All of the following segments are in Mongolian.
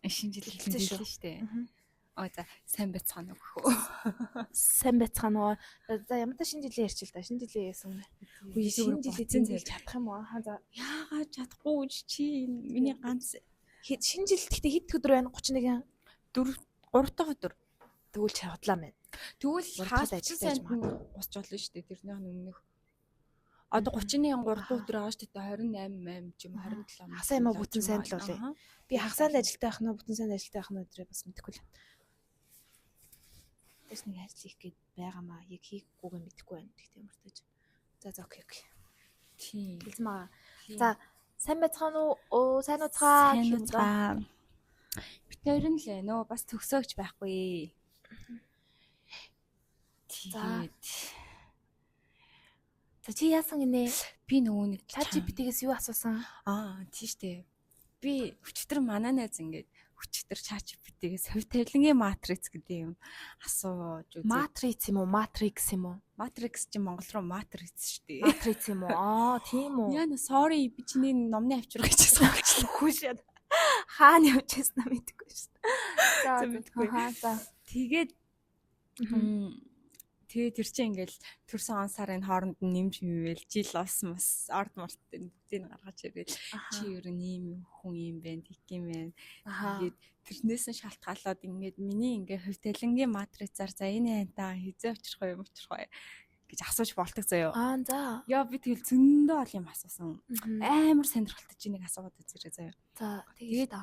Шинжилгээ шүү дээ. За сайн байцгаана уу. Сайн байцгаана уу. За ямар та шинжилгээ ярьчих л да. Шинжилгээ яасан бэ? Үгүй шинжилгээ зэмлэж чадах юм уу? За Яагаад чадахгүй чи миний ганц шинжилт гэхдээ хэд өдөр байна? 31 3 дахь өдөр. Тэгвэл чавдлаа байна. Тэгвэл хаас ажилтнаас гусч болно шүү дээ. Тэрнийх нь өмнөх одоо 31 3 дахь өдөр байгаа шүү дээ. 28 8 ч юм 27. Хасаа юм уу бүтэн сайн л болоо. Би хагасаанд ажилтаа байх нь бүтэн сайн ажилтаа байх нь өдрөө бас мэдэхгүй л. Тэс нэг ажил хийх гээд байгаамаа яг хийхгүйг нь мэдэхгүй байна. Тэгтээ мөртөж. За окей. Тийм. Хэлмээ. За сайн байцгаана уу? Сайн уцгаа. Бид хоёр нь л нөө бас төгсөөгч байхгүй. Тэгээд за чи яасан гинэ? Би нөгөө нэг ChatGPT-гээс юу асуусан? Тийм штэ. Би өчтөр манай найз ингээд өчтөр ChatGPT-гээс хувь тавилангийн матриц гэдэг юм асууж үзээ. Матриц юм уу? Матрикс юм уу? Матрикс чи монгол руу матриц штэ. Матриц юм уу? Тийм үү? Яа sorry би чиний номны авчрах гэж асуухгүй шээ. Хаана явж яснаа мэдэхгүй шүү. За. Тэгээд тэр чинь ингээл төрсөн сар энэ хооронд нь нэмж мөөл жил осмос орд морт бүгдийг гаргаж ирээд чи ер нь ийм хүн юм байна гэх юм байна. Тэгээд тэрнээс нь шалтгаалаад ингээд миний ингээ хувь талангийн матрицаар за энэ хантаа хизээ очих юм гэж асууж болдог заяо. За. Яа би тэгэл зөндөө ол юм асуусан. Амар сонирхолтой чи нэг асуугаад үзэрэй заяо. За тэгээд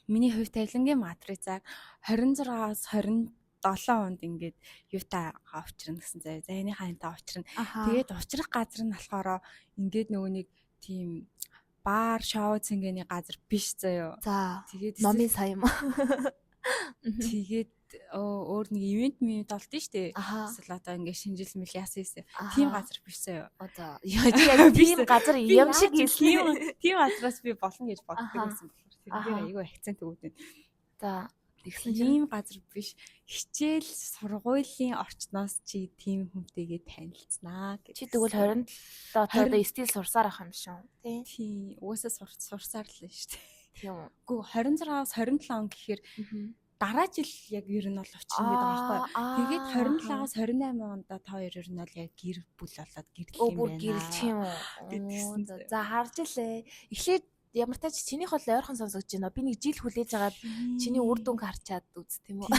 миний хувь тавилангийн матрицаар 26-аас 27 онд ингээд юутаа авчирна гэсэн заяа. За энийг хаантаа авчирна. Тэгээд учрах газар нь болохоор ингээд нөгөө нэг тийм бар шоу цэнгэний газар биш заяа. За тэгээд номын сая юм. Тэгээд өөр нэг ивент болдсон шүү дээ. Эсвэл одоо ингээд шинжил мэл яасан юм. Тийм газар биш заяа. Одоо яг тийм газар юм шиг хэлсэн. Тийм газраас би болно гэж боддог байсан болохоор тэргээр айгүй акцент өгдөө. За тэгсэн ийм газар биш хичээл сургуулийн орчноос чи тийм хүнтэйгээ танилцнаа гэж. Чи тэгвэл 27 одоо стил сурсаар ах юм шүү. Тийм. Угаасаа сурсаар л шүү дээ. Тийм үү. Гэхдээ 26-аас 27 он гэхээр дараа жил яг ер нь бол очих юм байгаа байхгүй. Тэгээд 27-аас 28 онд та хоёр ер нь бол яг гэр бүл болоод гэрлэх юм байна. Гэрэлч юм уу. За харж илээ. Эхлээд ямар тач чинийх бол ойрхон сонсогдож байна. Би нэг жил хүлээж агаад чиний үр дүнг харчаад үз тийм үү.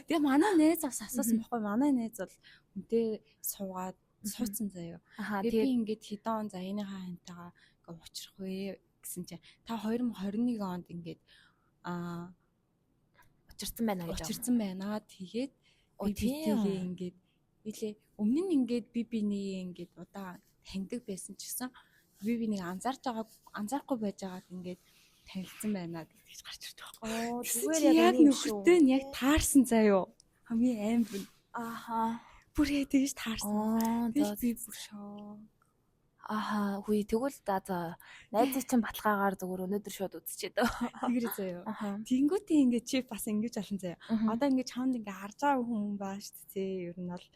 Тэгээ манай найз бас асуусан байхгүй. Манай найз бол үнтэй суугаад суудсан заяа. Тэгээ би ингээд хэдэн он за энийхээ хантайгаа ингээд учрах вэ гэсэн чинь та 2021 онд ингээд учирсан байна гэж. Учирсан байна. Тэгээд BBT-гээ ингээд билээ. Өмнө нь ингээд BB-ний ингээд удаа таньдаг байсан ч гэсэн BB-нийг анзаарахгүй байж байгаад ингээд танилцсан байна гэж гарч ирдэг байхгүй. Зүгээр яг нөхөртэй нь яг таарсан заяо. Хамгийн аим бүр. Бүр яг тэгж таарсан. Тэгэл би бүр шоо. Хүй тэгвэл за найзыг чинь баталгаагаар зүгээр өнөөдөр шууд үзчихэд. Тэгэрэй заяо. Тэнгүүтээ ингээд чи бас ингэж олон заяо. Одоо ингээд чамд ингээд харж байгаа хүн баа шүү дээ. Ер нь бол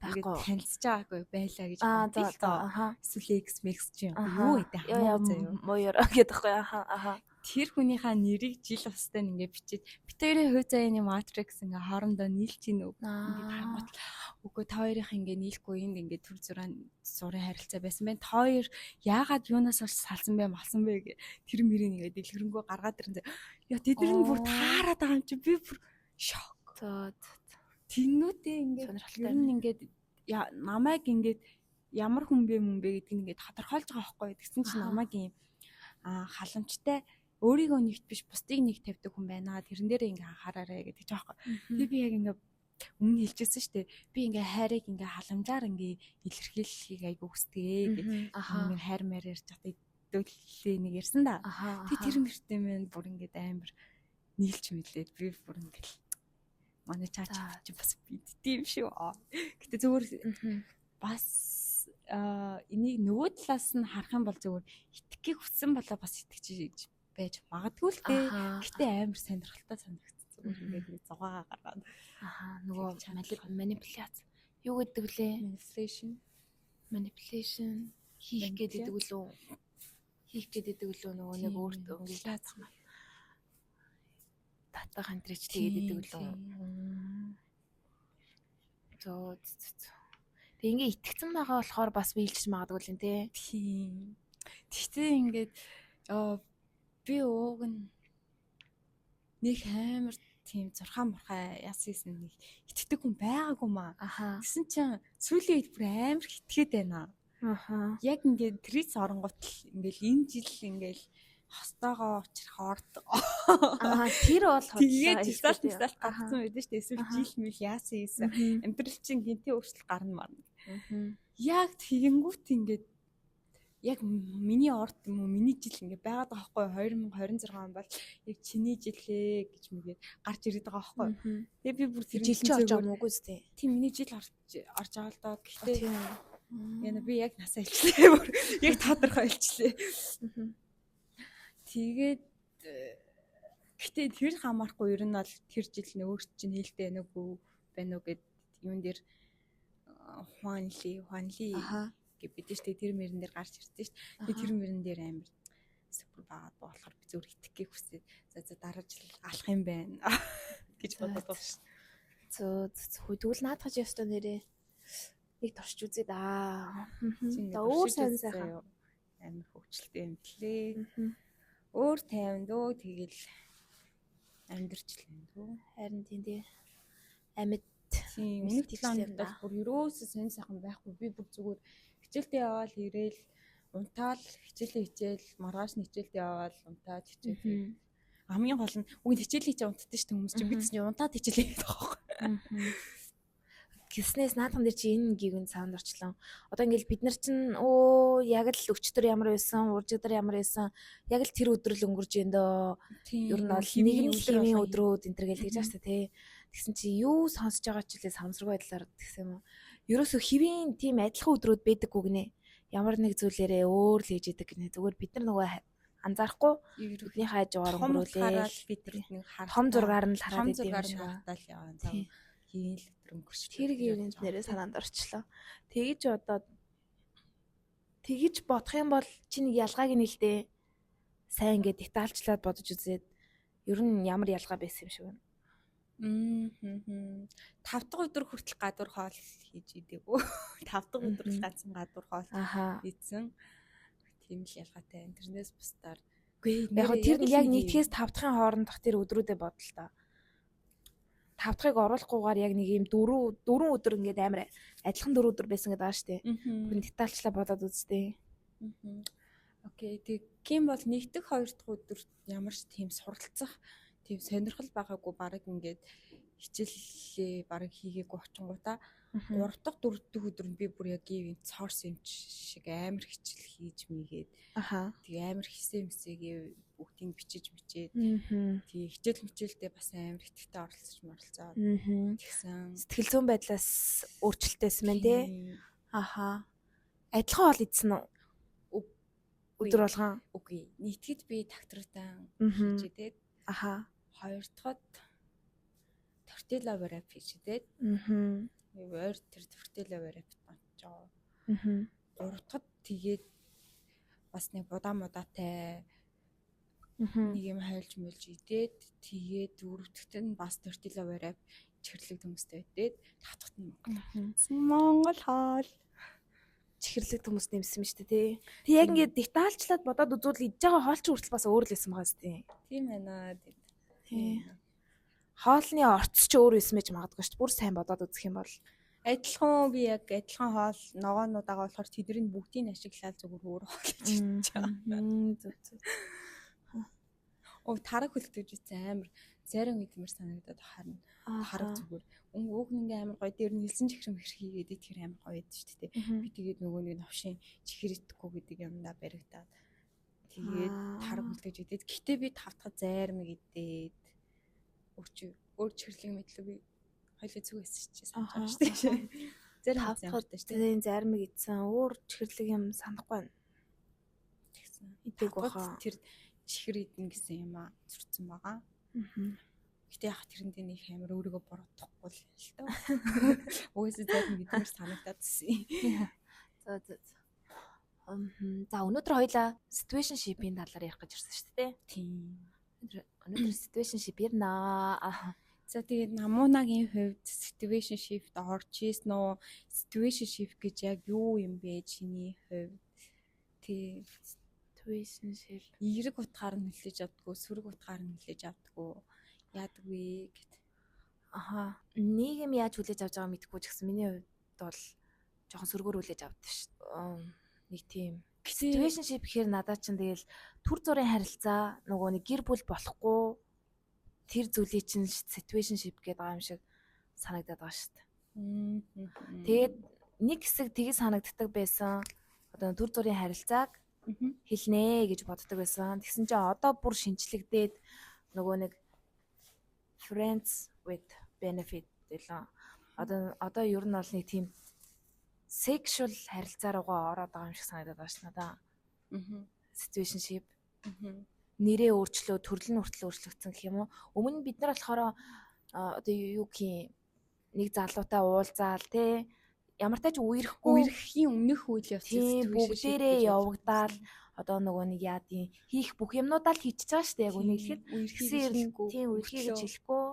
ингээд танилцж байгаагүй байлаа гэж бодсон. Эсвэл X чи юу гэдэг хамаагүй заяо. Моёр гэдэг байхгүй. Тэр хүнийхээ нэрийг жил устай ингээд бичээд бит хоёрын хувь заяаны матрикс ингээд хоорондоо нийлж ийн үг ингээд харангуут үгүй та хоёрын ингээд нийлэхгүй энд ингээд төр зургийн харилцаа байсан байна. Та хоёр яагаад юунаас олж салсан бэ малсан бэ гэ тэр мөрийн ингээд дэлгэрэнгүй гаргаад ирэн. Яа тэд нар нь бүр таарад байгаа юм чи би бүр шок. Тэнгүүтээ ингээд сонирхолтой юм ингээд намайг ингээд ямар хүн бэ гэдгийг ингээд тодорхойлж байгаа байхгүй. Тэгсэн чинь намайг юм халамжтай өөрийгөө нэгт биш бусдыг нэг тавьдаг хүн байна. Тэрэн дээрээ ингээ анхаараарэ гэдэг ч аахгүй. Тэгээ би яг ингээ өмнө хэлчихсэн шүү дээ. Би ингээ хайрыг ингээ халамжаар ингээ илэрхийлэхийг айгу хүсдэг гэдэг. Ингээ хайр маяр ярьж байгаа хэдүүлээ нэг ярьсан да. Тэгээ тэр мөртөө мэн бүр ингээ амар нийлж мэлээд би бүр ингээ манай чаач чи бас тийм шүү. Гэтэ зөвөр бас энийг нөгөө талаас нь харах юм бол зөвөр итгэхийг хүссэн болоо бас итгэж байж магадгүй л дээ. Гэтэ амар сонирхолтой санагдсан. Зүгээр ингээд зугаагаа гаргаад. Нөгөө манипуляц. Юу гэдэг вүлээ? Manipulation хийх гэдэг үлээ. Хийх гэдэг үлээ нөгөө нэг өөртөө ингээд мартах хантрич тэгээд идэг лөө. Зөө. Тэг ингээ итгэцэн байгаа болохоор бас биелж магадгүй л тий. Тийм. Тэгтээ ингээд би ууг нь нэг амар тийм зурхаа мурхаа яасан нэг итгэдэг хүн байгаагүй маа. Аха. Тэгсэн чинь сүүлийн үед бүр амар хитгээд байна. Аха. Яг ингээд трис оронгот л ингээл энэ жил ингээл хостоогоо очих ордог. Аа тэр бол тэгээд жисалт гарсан байдаг шүү дээ. Эсвэл жил мэл яасан ийсэн. Амьдрал чинь гинтийн өөрчлөлт гарна марна. Яг тэгэнгүүт ингээд яг миний орд юм уу миний жил ингээд байгаад байгаа байхгүй 2026 он бол яг чиний жилээ гэж мэгээд гарч ирээд байгаа байхгүй. Тэгээ би бүр тэр жил чи очиж байгаа мó үстэй. Тийм миний жил орж байгаа л доо. Гэхдээ яна би яг насаа илчлээ бүр яг тодорхой илчлээ. Тэгээд гэтээ тэр хамаарахгүй ер нь бол тэр жил нь өөрт чинь нээлттэй байна уу байна уу гэд юун дээр хуанли гэж бид ч тэр мөрөн дээр гарч ирсэн шүү дээ. Тэгээд тэр мөрөн дээр амар супер баагаад болохоор би зөв итгэхийг хүсээд за дараа жил алах юм байна гэж бодоод байна шүү. Зөө тэгвэл наадах ястаа нэрээ нэг туршиж үзье да. Өөр сайн сайхан амар хөвчлөлтэй юм тлээ. Өөр тайван дөө тэгэл амьдрчлээ дөө. Харин тийм дээ. Амьд тийм нэг талаанд бол бүр ерөөсөө сонь сайхан байхгүй. Би бүр зүгээр хичээлдээ яваал ирээл унтаал хичээлээ хичээл маргааш нь хичээлдээ яваал унтаад хичээл. Хамгийн гол нь үгүй хичээлээ чи унтдаг шүү дээ хүмүүс чинь бид чинь унтаад хичээлээ гэдэг байхгүй. Гиснээс наадхан дээр чи энэ гівэн саунд орчлоо. Одоо ингээл бид нар чинь яг л өчтөр ямар байсан, уржигдар ямар байсан, яг л тэр өдөр л өнгөрж эндөө. Ер нь бол нэг хэмийн өдрүүд энэ төр гэж тэгж байгаа шүү дээ. Тэгсэн чи юу сонсож байгаа ч үлээ самсраг байдлаар тэгсэн юм уу. Ерөөсө хэвийн тийм адилхан өдрүүд байдаггүй гинэ. Ямар нэг зүйлээрээ өөр л хийж идэг гинэ. Зүгээр бид нар нөгөө анзаарахгүй бидний хайжгаар өнгөрүүлээ. Бид нэг том зургаар нь л хараад идэв юм шиг. Хартаал яваа. За хийл өнгөрч. Тэр гэрээнд нэрээ санаанд орчлоо. Тэгэж одоо тэгэж бодох юм бол чи нэг ялгааг нэлдээ сайн ингээд детальчлаад бодож үзээд ер нь ямар ялгаа байсан юм шиг байна. 5 дахь өдөр хүртэл гадуур хоол хийж идэггүй. 5 дахь өдөр л ганцхан гадуур хоол ийдсэн. Тийм л ялгаатай. Тэрнээс бусдаар үгүй яг тэр яг нийтгээс 5 дахьын хоорондох тэр өдрүүдэд бодол та. 5 дахьыг оруулахгүйгээр яг нэг юм 4 өдөр ингээд амар адилхан 4 өдөр байсан гэдэг байгаа шүү дээ. Хүн детальчлаа бодоод үзтээ. Окей. Тийм бол нэгдэх 2 дахь өдөр ямар ч тийм суралцах тийм сонирхол байгаагүй бараг ингээд хичээлээ бараг хийгээгүй очингуудаа 3 дахь 4 дахь өдөр нь би бүр яг ивент сорс юм шиг амар хичээл хийж мэйгээд тэг амар хийсэн юмсээ бүгдийг бичиж мичээд тэг хичээлдээ бас амар итгэвтэй оролцоод тэгсэн сэтгэл зүйн байдлаас өөрчлөлтөөс мэн тий адилхан хоол идсэн үү өдөр болгон үгүй нийтгэд би доктортаа хийжээд 2 дахьд тортила врап хийжээд ойр тэр тортила врап очоо 3 дахьд тэгээд бас нэг будаа мудаатай нэг юм хайлж мэлж идээд тэгээд 4 дахьт нь бас тортила врап чихэрлэг төмөстэй идээд 5 дахьт нь Монгол хоол чихэрлэг төмөс нэмсэн шүү дээ тий. Тэг яг ингээд детальчлаад бодоод үзвэл идж байгаа хоол ч хүртэл бас өөр л байсан байгаа зү тий. Тийм байна. Хоолны орц ч өөр байсан байж магадгүй шүү дээ. Бүр сайн бодоод үзэх юм бол адилхан би яг адилхан хоол ногоонуудаагаа болохоор тэдний бүгдийг ашиглаад зүгээр өөр хоол хийж байгаа. Тараг хөлтөж үзсэн амар зарим идмэр санагдаад харна. Тараг зүгээр уг нэг амар гоё дээр нь хэлсэн чихрэм хэрхийгээд тэр амар гоё байдаг шүү дээ. Би тэгээд нөгөө нэг новшин чихэр идэхгүй гэдэг юмдаа баригдаад тэгээд тараг хөлтөж идээд гэтээ би 5 дахь зарим идээд өөр чихэрлэг мэтлэг би хоёлаа зүг байсан чи санаж байгаа шүү дээ. Зарим хамттай шүү дээ. Тэгээд зарим идсэн өөр чихэрлэг юм санахгүй байна. Тэгсэн. Идэг баха. Тэр чихэр идэн гэсэн юм аа зурцсан байгаа. Гэтэ яг тэрэндээ нэг амар өөрийгөө боротохгүй л тоо. Угсаа зарим гэдгээр санагдаад байна. За өнөөдөр хоёлаа situationship-ийн талаар ярих гэж ирсэн шүү дээ. Тийм. Өнөөдөр situationship ярина. За тэгээд намуунагийн хувьд situationship-д орж ийсэн үү? Situationship гэж яг юу юм бэ чиний хувьд? Тий. Situationship. Эерэг утгаар нь хүлээж авдаггүй, сөрөг утгаар нь хүлээж авдаггүй. Яадаг вэ гэд. Нийгэм яаж хүлээж авч байгааг мэдэхгүй ч гэсэн миний хувьд бол жоохон сөргөөр хүлээж авдаг шүү. Нэг тийм situationship гэхээр надад чинь тэгэл түр зургийн харилцаа нөгөө нэг гэр бүл болохгүй тэр зүйлийг чинь situationship гэдэг юм шиг санагдаад байгаа шүү дээ. Тэгээд нэг хэсэг тгий санагддаг байсан. Одоо түр зургийн харилцааг хэлнэ гэж боддог байсан. Тэгсэн чинь одоо бүр шинчлэгдээд нөгөө нэг friends with benefit гэлээ. Одоо ер нь бол нэг тийм sexual харилцаа руугаа ороод байгаа юм шиг санагдаад байна ш надаа. Situationship. Нэрээ өөрчлөө, төрөл нь хүртэл өөрчлөгдсөн гэх юм уу? Өмнө нь бид нар болохоор одоо юу гэх юм нэг залуутай уулзаал те ямар тач үерхэхийн өмнөх үйл явцыг бүгдээрээ явагдаал одоо нөгөө нэг яадын хийх бүх юмнуудаа л хийчихэж байгаа шүү дээ. Яг үнийг хэлэхэд үерхий тийм үерхий гэж хэлэхгүй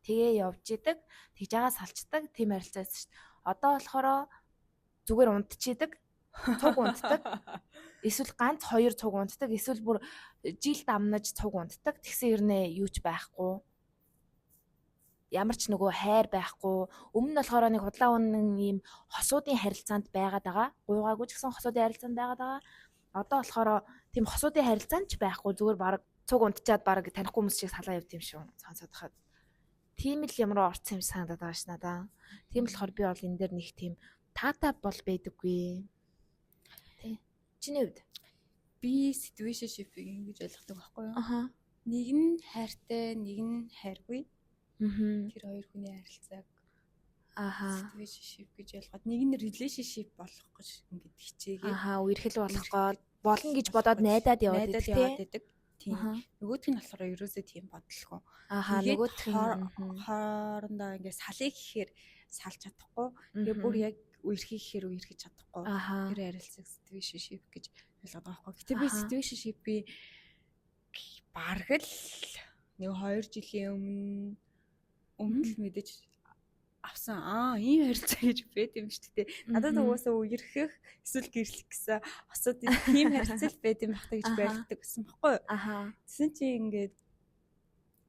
тэгээ явж идэг, тэгж байгаа салцдаг тийм харилцаа байсан шүү дээ. Одоо болохоор зүгээр унтчихийдэг, цуг унтдаг. Эсвэл ганц хоёр цуг унтдаг, эсвэл бүр жил дамнаж цуг унтдаг. Тэгсэн хэрнээ юу ч байхгүй. Ямар ч нөгөө хайр байхгүй. Өмнө нь болохоор нэг худлаа үнэн ийм хосуудын харилцаанд байгаад байгаа. Гуйгаагүй ч гэсэн хосуудын харилцаанд байгаад байгаа. Одоо болохоор тийм хосуудын харилцаанд ч байхгүй. Зүгээр баг цуг унтчаад баг танихгүй хүмүүс шиг салаа явд юм шүү. Сонсоод хахад. Тийм л ямар орцсон юм санагдаад байгаа ш надаа. Тийм болохоор би бол энэ дээр нэг тийм таатай бол байдаггүй. Тэ. Чиний хувьд би situationship-ийг ингэж ойлгодог байхгүй юу? Нэг нь хайртай, нэг нь хайргүй. Тэр хоёр хүний харилцааг situationship гэж ойлгоод нэг нь relationship болох гэж ингэж хичээгээ. Үерхэл болох гээд болно гэж бодоод найдаад яваад байдаг. Тийм. Нөгөөх нь болохоор ерөөсөө тийм бодлого. Нөгөөх нь хоорондоо ингэ салыг гэхээр салж чадахгүй. Тэгээ бүр яг үерхий гэхээр үерхэж чадахгүй. Тэр харилцааг situationship гэж ойлгоод байгаа байхгүй. Гэтэ би situationship-ийг бараг л нэг 2 жилийн өмнө л мэдэж авсан. Ийм харилцаа гэж байд юм шүү дээ. Надад угаасаа үерхэх эсвэл гэрлэх гэсэн асуудал тийм харилцаа л байд юм бахта гэж байлдаг гэсэн баггүй. Тэсэн чи ингээд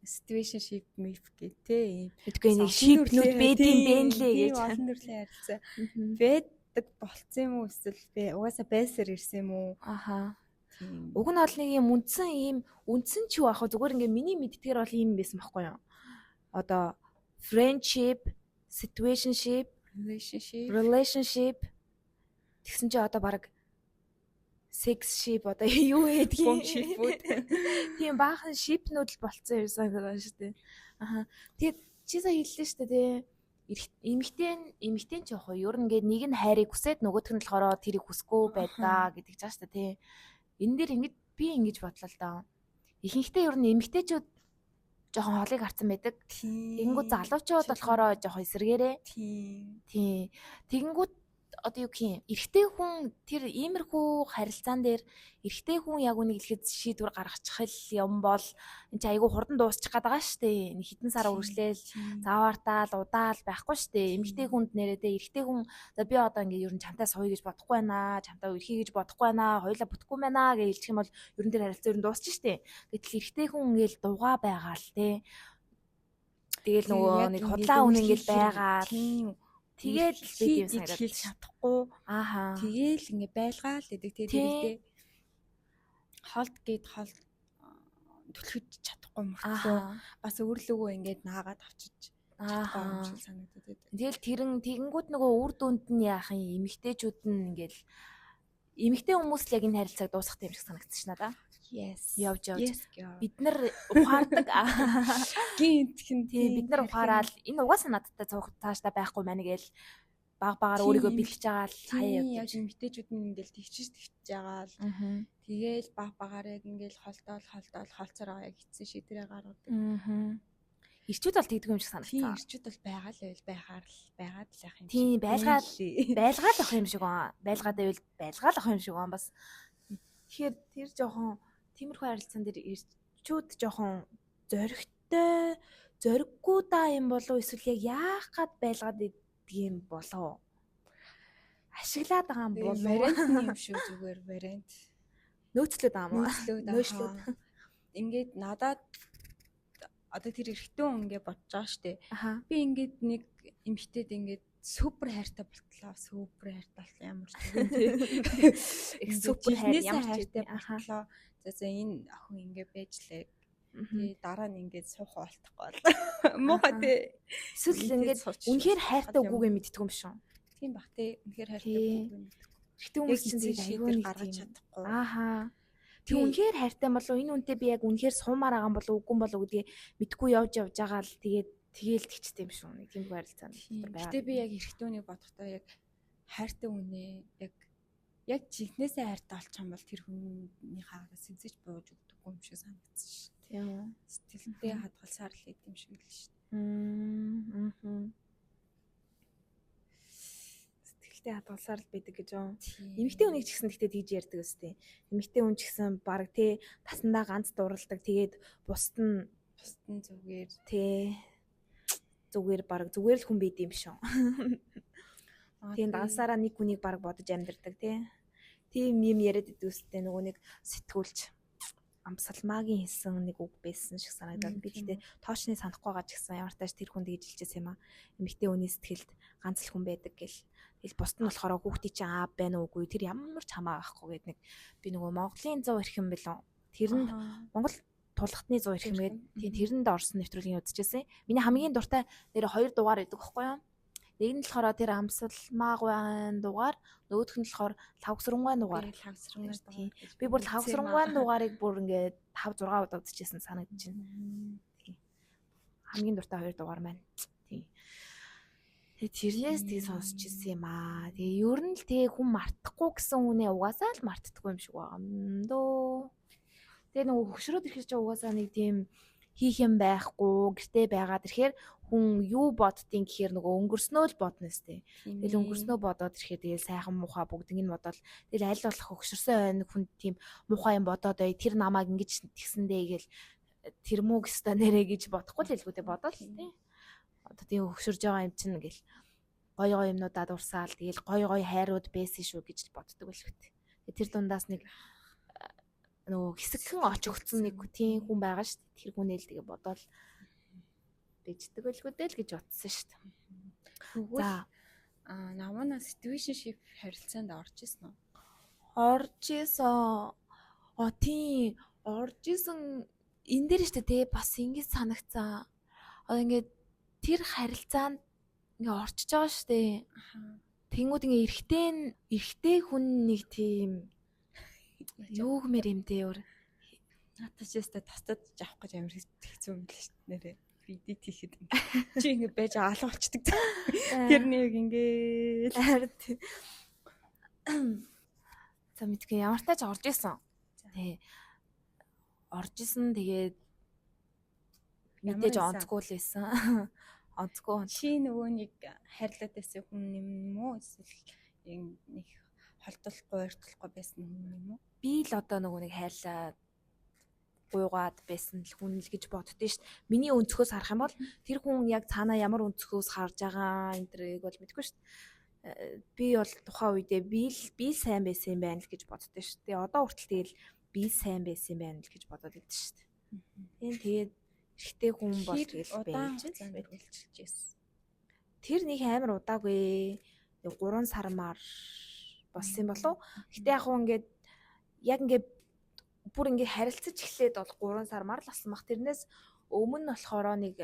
situationship myth гэдэг ийм мэдгүй нэг шипнүүд байд юм бэ нэлээ гэж олон төрлийн харилцаа байдаг болцсон юм уу эсвэл угаасаа байсаар ирсэн юм уу? Уг нь бол нэг юм үндсэн ч юу аах вэ? Зүгээр ингээд миний мэддгээр бол ийм байсан байхгүй юу? Одоо friendship, situationship, relationship тэгсэн чи одоо баг sexship одоо юу гэдгийг тийм баахан shipнүүд л болцсон юм санагдаж шүү дээ. Тэгээд чи сая хэллээ шүү дээ. Эмэгтэй ч яах вэ? Ер нь ингээд нэг нь хайрыг хүсээд нөгөөх нь болохоор тэрийг хүсэхгүй байдаа гэдэг ч ааштай тий. Энэ дээр ингэж би ингэж бодлоо л даа. Ихэнхдээ ер нь эмэгтэйчүүд жоохон холыг харсан байдаг. Тэгэнгүүт залуучууд болохоор жоохон эсэргээрээ. Тийм. Тэгэнгүүт одоо юу гэх юм? Эрэгтэй хүн тэр иймэрхүү харилцаан дээр эрэгтэй хүн яг үнийг хэлэхэд шийдвэр гаргачих юм бол энэ чи айгүй хурдан дуусчих гээд байгаа шүү дээ. Нэг хитэн сар үргэлжлээл заваартаал удаал байхгүй шүү дээ. Эмэгтэй хүнд нэрээ эрэгтэй хүн за би одоо ингээ ер нь чамтай сууя гэж бодохгүй байна. Чамтай үрхий гэж бодохгүй байна. Хоёулаа бүтэхгүй байна гэж хэлчих юм бол ер нь тэр харилцаа ер нь дуусчих шүү дээ. Гэтэл эрэгтэй хүн ингээл дугаа байгаа л те. Тэгэл нөгөө нэг худлаа хүн ингээл байгаа. Тэгээд бид юм санагдаад хэлж чадахгүй. Тэгээл ингээ байлгаал гэдэг тэрэгтэй холд гээд холд төлөхөж чадахгүй мөртлөө бас өөрлөгөө ингээд наагаад авчиж чадахгүй юм шиг санагдаад байдаг. Тэгэл тэгэнгүүт нөгөө үр дүнд нь яах юм эмэгтэйчүүд нь ингээл эмэгтэй хүмүүс л яг энэ харилцааг дуусгах юм шиг санагдчих надаа. Yes. Явж. Бид нар ухаардаг. Гинтхэн тийм бид нар ухаарал энэ угаасаа надтай цаашдаа байхгүй мань гээл багаар өөрийгөө бэлгэж байгаа л хаяа явж эмэгтэйчүүд нь ингээл тэгчж байгаа л тэгээл багаар яг ингээл холцоор яг хитсэн шийдвэрээ гаргадаг. Ирчүүд бол тэгдэг юм шиг санагдсан. Тийм ирчүүд бол байгаа л байгаад л яах юм. Тийм байлгаал ах юм шиг байна. Байлгаад байвал байлгаал ах юм шиг байна бас. Тэгэхээр тэр жоохон тиймэрхүү харилцаан дээр монголчууд жоохон зориггүй да юм болов эсвэл яг яах гад байлгаад идэгм болов. Ашиглаад байгаа юм болов. Вариант юм шүү зүгээр вариант. Нөөцлөд аа мó. Нөөцлөд. Ингээд надад одоо тэр эрэгтэй хүн ингээд бодож байгаа штэ. Би ингээд нэг эмэгтэйд ингээд супер хайртай болтлоо. Супер хайртай болтлоо ямар ч юм те. Супер ямар хайртай болтлоо. За энэ охин ингээд байжлаа. Тэгээ дараа нь ингээд суух болтохгүй бол. Муухай те. Эсвэл ингээд үнэхээр хайртай үгүйгээ мэддэг юм шүү. Тийм бах те. Үнэхээр хайртай үгүйгээ мэддэг. Гэтэ хүмүүс чинь тэгээд аюул гаргаж чадахгүй. Тэг үнэхээр хайртай болов энэ үнтэй би яг үнэхээр суумаар байгаа юм болов үгүй болов гэдгийг мэдгүй явж байгаа л тэгээл тэгчтэй юм шүү. Нэг тийм харилцаанд байгаа. Гэтэ би яг эрэгтүүнийг бодохдоо яг хайртай үнэ яг жинхнээсээ хайртай болчих юм бол тэр хүний хаагаас эзэж бууж өгдөггүй юм шиг санагдсан шүү. Тийм. Сэтгэлдээ хадгалсаар л идэм юм шиг л шүү. Хадгалсаар л байдаг гэж юу. Эмэгтэй хүнийг ч гэсэн тэгтээ тэгж ярьдаг өстэй. Эмэгтэй хүн ч гэсэн баг тий тасандаа ганц дууралдаг. Тэгээд бусд нь зүгээр тий зүгээр баг зүгээр л хүн байд юм шүү. Тийм дансаараа нэг хүнийг баг бодож амьдэрдэг тий. Тийм юм яриад идэв өстэй нөгөө нэг сэтгүүлч Амсалмаагийн хэлсэн нэг үг байсан шиг санагдаад би гэхдээ тоочны санахгүй байгаа ч гэсэн ямар тааш тэр хүн тэгж хэлчихсэн юм аа. Эмэгтэй хүний сэтгэлд ганц л хүн байдаг гэл. Тэгэл бусд нь болохоор хүүхдийн чинь аав байна уугүй тэр ямар ч хамаа байхгүй гэдэг нэг би нөгөө Монголын 100 эрхэм билүү. Тэр нь Монгол тулгатны 100 эрхэм гэдэг тэрэнд орсон нэвтрүүлгийн үзчихсэн. Миний хамгийн дуртай нэр 2 дугаар гэдэг байхгүй юу? Нэг нь болохоор тэр Амсалмаагийн дугаар, нөгөөх нь болохоор Лавгсрангуйн дугаар. Би бүр Лавгсрангуйн дугаарыг бүр ингээд 5 6 удаа үзчихсэн санагдаж байна. Хамгийн дуртай 2 дугаар маань. Тэрнээс тийг сонсч ирсэн юм аа. Тэгээ ер нь л тэгээ хүн мартахгүй гэсэн үнэ угаасаа л мартдаггүй юм шиг байгаа юм дөө. Тэгээ нөгөө хөшрөөд ирэхэр чи угаасаа нэг тийм хийх юм байхгүй гэртээ байгаад ирэхээр хүн юу боддгийг гэхээр нөгөө өнгөрснөө л бодно сте. Тэгэл өнгөрснөө бодоод ирэхээр тэгээ сайхан муухай бүгдийг нь бодоод тэгэл аль болох хөшөрсөн хүн тийм муухай юм бодоод бай тэр намайг ингэж тэгсэндээ гэл тэр мүү гэстэ нэрэ гэж бодохгүй л хэлгүүдээ бодоод л тий. Одоо тийм хөшөрж байгаа юм чинь гэл гой юмнуудаа дурсаал тэгэл гой хайрууд байсан шүү гэж боддог байлгүй. Тэр дундаас нэг нөгөө хэсэгхэн оч өгцөн нэг тийм хүн байгаа шүү дээ. Тэр хүнэл тэгээ бодоол бийждэг байлгүй л гэж утсан шүү дээ. За намана situationship харилцаанд орж исэн үү? Орж исэн. Тийм орж исэн энэ дээр шүү дээ бас ингэж санагцсан. Ингээд тэр харилцаанд ингээ орчиж байгаа шүү дээ. Тэнгүүд ингээ эрэгтэй хүн нэг тийм юу гэмээр юм дээ өөр. Надад ч яста тастад авах гэж амар хэцүү юм л шүү дээ нэрээ. Эдит хийхэд чи ингээ байж алга болчдөг. Тэр нэг ингээл за мэдгүй ямар тааж орж исэн. Тий. Орж исэн тэгээд мэдээж онцгүй л байсан. Онцгүй. Чи нөгөө нэг хайрлаад байсан хүн юм уу? Эсвэл нэг холдуулахгүй ойртолгүй байсан хүн юм уу? Би л одоо нөгөө нэг хайрлаад гуйгаад байсан л хүн л гэж боддөө шүү дээ. Миний өнцгөөс харах юм бол тэр хүн яг цаанаа ямар өнцгөөс харж байгаа энэ төрийг бол мэдэхгүй шүү дээ. Би бол тухайн үедээ би л сайн байсан юм байна л гэж боддөө шүү дээ. Одоо хүртэл тэгэл би сайн байсан юм байна л гэж бодоод байдаг шүү дээ. Тэгээд эрэгтэй хүн бол тэгэл байж байлчилжсэн. Тэр нэг амар удаагүй 3 сармаар болсон болов. Гэтэ яг хуу ингээд яг ингээд бүр ингээд харилцаж эхлээд бол 3 сармаар л болсон бах. Тэрнээс өмнө нь болохоор нэг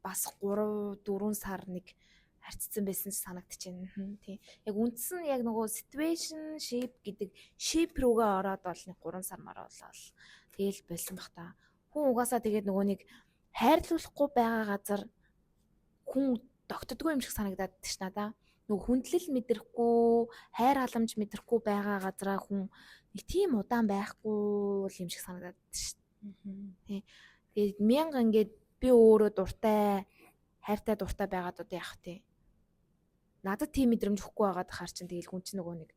бас 3 4 сар нэг харьцсан байсан санагдаж байна. Тийм. Яг үндсэн яг нөгөө situation shape гэдэг shape руугаа ороод бол нэг 3 сармаар болол. Тэгэл болсон бах та. Хүн угаасаа тэгээд нөгөө нэг хайрлуулахгүй байгаа газар хүн тогтдоггүй юм шиг санагдаад тийш надаа. Нөгөө хүндлэл мэдрэхгүй, хайр халамж мэдрэхгүй байгаа газараа хүн нэг тийм удаан байхгүй юм шиг санагдаад тийш. Тий. Тэгээд 1000 ингээд би өөрөө дуртай, хайртай дуртай байгаад одоо яах вэ? Надад тийм мэдрэмж өгөхгүй байгаад хаар чинь тэгэл хүн чинь нөгөө нэг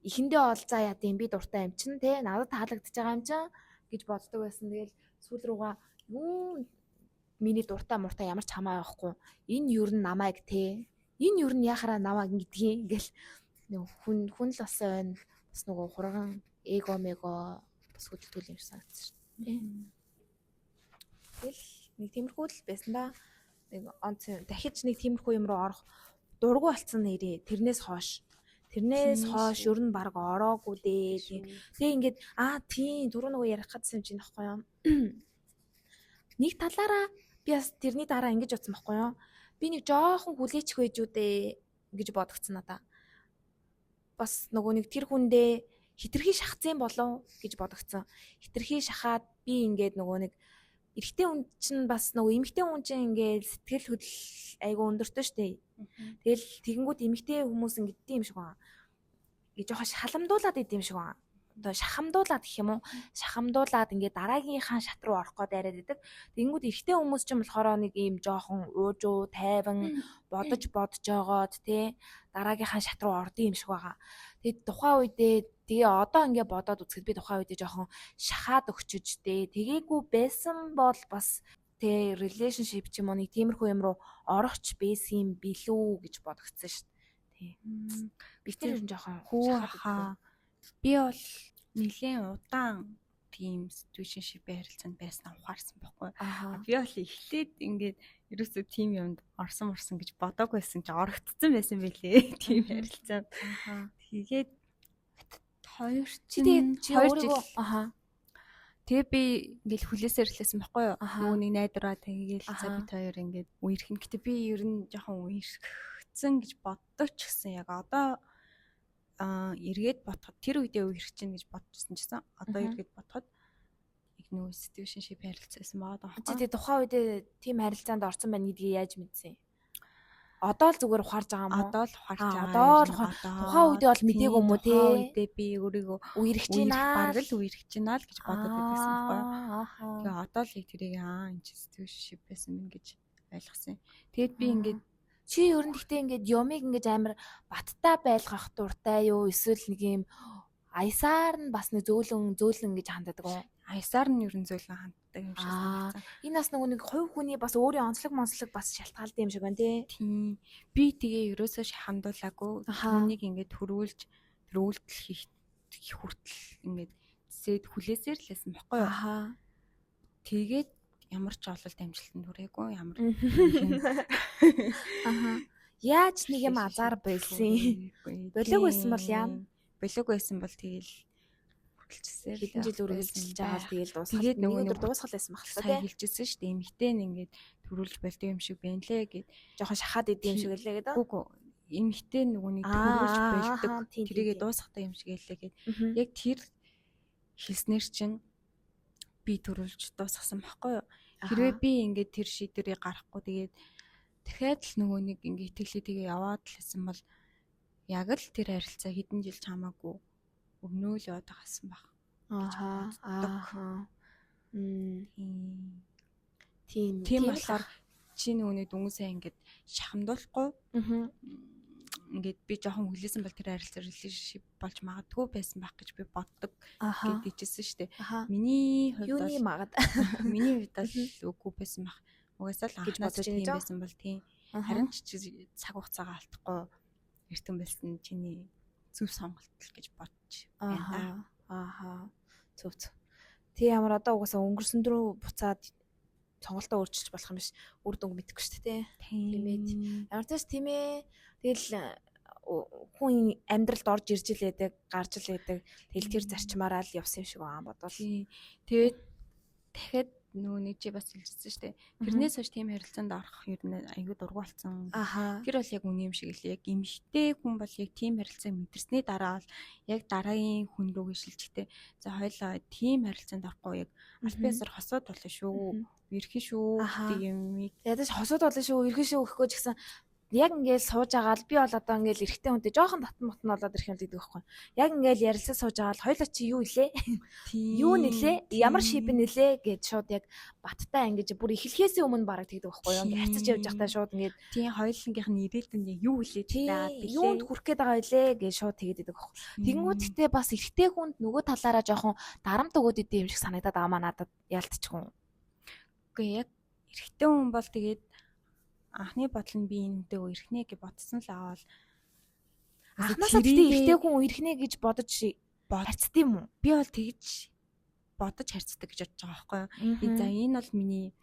эхэндээ олзаа яа тийм би дуртай юм чинь те надад таалагдчихж байгаа юм чинь гэж боддог байсан. Тэгэл сүүл рүүгээ юу миний дуртай муртай ямар ч хамаа байхгүй. Энэ юу н намайг те. Энэ юу н яхаараа намайг гэдгийг ингээл хүн л болсон байна. Бас нөгөө хурган эго мего бас хөдөлтгөл юм шиг санагдсан шүү дээ. Тэгэл нэг тиймэрхүү л байсан да. Нэг онц дахиж нэг тиймэрхүү юм руу орох дургу болсон нэрээ. Тэрнээс хойш ер нь баг ороогүй дээ. Тэгээ ингээд тийм дөрөв нөгөө ярих гэсэн юм чинь нөхгүй юм. Нэг талаараа би бас тэрний дараа ингэж утсан байхгүй юу? Би нэг жоохон хүлээчих байж үү дээ гэж бодогцсон надаа. Бас нөгөө нэг тэр хүндээ хитрхи шахацсан болов гэж бодогцсон. Хитрхи шахаад би ингээд нөгөө нэг эрэгтэй хүн чинь бас нөгөө эмэгтэй хүн чинь ингээд сэтгэл хөдлөл айгу өндөртэй штэ. Тэгэл тэгэнгүүт эмэгтэй хүмүүс ингэдэг юм шиг байна. Жоохон шаламдуулаад идэм шиг байна. Одоо шахамдуулаад гэх юм уу? Шахамдуулаад ингээд дараагийнхаа шат руу орох гээд яриад идэг. Тэгэнгүүт эрэгтэй хүмүүс ч юм болохоор нэг ийм жоохон уужуу, тайван бодож жогоод тий дараагийнхаа шат руу ордсон юм шиг байгаа. Тэгээд тухайн үедээ тэгээ одоо ингээд бодоод үзэхэд би тухайн үедээ жоохон шахаад өгчөж тий тэгээгүй байсан бол бас тий relationship ч юм уу нэг тиймэрхүү юм руу орохч байсан юм билүү гэж бодогцсон шүү дээ. Тий. Би тэр жоохон хаа би бол нэлийн удаан тийм situationship харилцаанд байснаа ухаарсан байхгүй. Би бол эхлээд ингээд ерөөсөө тийм юмд орсон гэж бодоагүй байсан чи орогдсон байсан байлээ тийм харилцаанд. Тэгээд хоёр жил тэгээ би ингээл хүлээсээр ирлээсэн байхгүй юу. Нөгөө нэг найдвараа тэгээл за бид хоёр ингээд үерхэн. Гэтэ би ер нь жоохон үерхсэн гэж боддог ч гэсэн яг одоо эргээд бодоход тэр үедээ үерх чинь гэж бодчихсон чсэн. Одоо эргээд бодоход яг нөгөө situationship харилцаасан байгаа даа. Чи тэгээ тухайн үедээ тийм харилцаанд орсон байна гэдгийг яаж мэдсэн? Одоо л зүгээр ухаарж байгаа юм уу? Одоо л ухаарж байгаа. Одоо л тухайн үедээ бол мдээгүй юм уу те? Тухайн үедээ би өөрийгөө үерх чинь бараг л үерх чинь л гэж бодоод байсан байхгүй юу? Тэгээ одоо л тэрийг энэ situationship байсан юм гэж ойлгосон. Тэгэд би ингээд чи ер нь гэхдээ ингээд юмыг ингээд амар баттай байлгах дуртай юу? Эсвэл нэг юм аясаар нь бас нэг зөөлөн гэж ханддаг уу? Аясаар нь ер нь зөөлөн ханддаг юм шиг санагдсан. Энэ бас нэг хувь хүний бас өөрийн онцлог бас шалтгаалдаг юм шиг байна тий. Тийм. Би тэгээ ерөөсөө хандуулаагүй. Хүнийг ингээд төрүүлж тэр үйлдэл хийх хүртэл ингээд зэд хүлээсээр л байсан байхгүй юу? Тэгээд ямар ч ололт амжилтанд хүрээгүй ямар яаж нэг юм азар байсан. Болоог байсан бол яа? Болоог байсан бол тэгэл хүрэлцсээр хэдэн жил үргэлжилж байгаа тэгэл дуусах. Тэгээд нөгөө өдөр дуусгал байсан баг сая хэлжсэн шүү дээ. Эмэгтэй нь ингээд төрүүлж болдог юм шиг байна лээ гэд жоохон шахаад идэв юм шиг лээ гэдэг. Үгүй эмэгтэй нөгөө нэг төрүүлж болдог тэрийгээ дуусгадаг юм шиг лээ гэд яг тэр хэлснээр чинь би төрүүлж дуусгасан байхгүй юу? Хэрвээ би ингээд тэр шийдвэрийг гаргахгүй тэгээд дахиад л нөгөө нэг ингээд итгэлээ тэгээ яваад л хэсэн бол яг л тэр харилцаа хэдэн жил чамаагүй өгнөөл яваад байгасан баг. Тийм болохоор чи нөгөөний дүнсээ ингээд шахамдуулахгүй ингээд би жоохон хүлээсэн бол тэр харилцаа relationship болж магадгүй байсан байх гэж би боддог гэж хэлсэн шүү дээ. Миний хувьд юуны магад миний хувьд л үгүй байсан байх. Угаасаа л анхнаас тийм байсан бол тийм. Харин ч цаг хугацаагаа алдахгүй эртэн байсан чиний зөв сонголт л гэж бодож байна. Зөв. Тэг ямар одоо угаасаа өнгөрсөн дөрөв буцаад сонголтоо өөрчилж болох юм биш. Үр дүнг мэдэхгүй шүү дээ. Тийм ээ. Ямар ч тийм ээ. Тэгэл хүн амьдралд орж ирж л байдаг, гарч л байдаг. Тэгэл тэр зарчмаараа л явсан юм шиг байгаа бодвол. Тэгээд дахиад нөгөө нэг чи бас хэлжсэн шүү дээ. Тэрнээс хойш тийм харилцаанд орох юм аягүй дургу болсон. Тэр бол яг үний юм шиг л яг эмэгтэй хүн бол яг тийм харилцааг мэдэрсний дараа бол яг дараагийн хүн рүү шилжихтэй. За хоёлаа тийм харилцаанд орохгүй яг аль биесээр хосоод болно шүү. Ирхэн шүү гэдэг юм. Ядаж хосоод болно шүү, ирхэн шүү гэхгүй ч гэсэн яг ингээл сууж агаал би бол одоо ингээл эрэгтэй хүнтэй жоохон татан мотон болоод ирэх юм л гэдэг байхгүй. Яг ингээл ярилцаж сууж агаал хоёлоо чи юу илээ? Юу нэлээ? Ямар шип нэлээ гэж шууд яг баттай ингэж бүр эхлэхээс өмнө бараг тэгдэг байхгүй юу? Ингээ харьцаж явж байхдаа шууд ингээд тийм хоёулангийнх нь ирээдүйн юу хэлээд байгаа бэлээ. Юунд хүрэх гээд байгаа илээ гэж шууд тэгээд байдаг байхгүй. Тэгэнгүүтээ бас эрэгтэй хүнд нөгөө талаараа жоохон дарамт өгөөд идэв юм шиг санагдаад байгаа маа надад ялтчихгүй. Үгүй яг эрэгтэй хүн бол тэгээд анхны бодол нь би энэтэй үерхнэ гэж бодсон л аваад анхнаасаа тэгтээ эрэгтэй хүн үерхнэ гэж бодож харцдаг юм уу? Би бол тэгж бодож харцдаг гэж бодож байгаа байхгүй юу? За энэ бол миний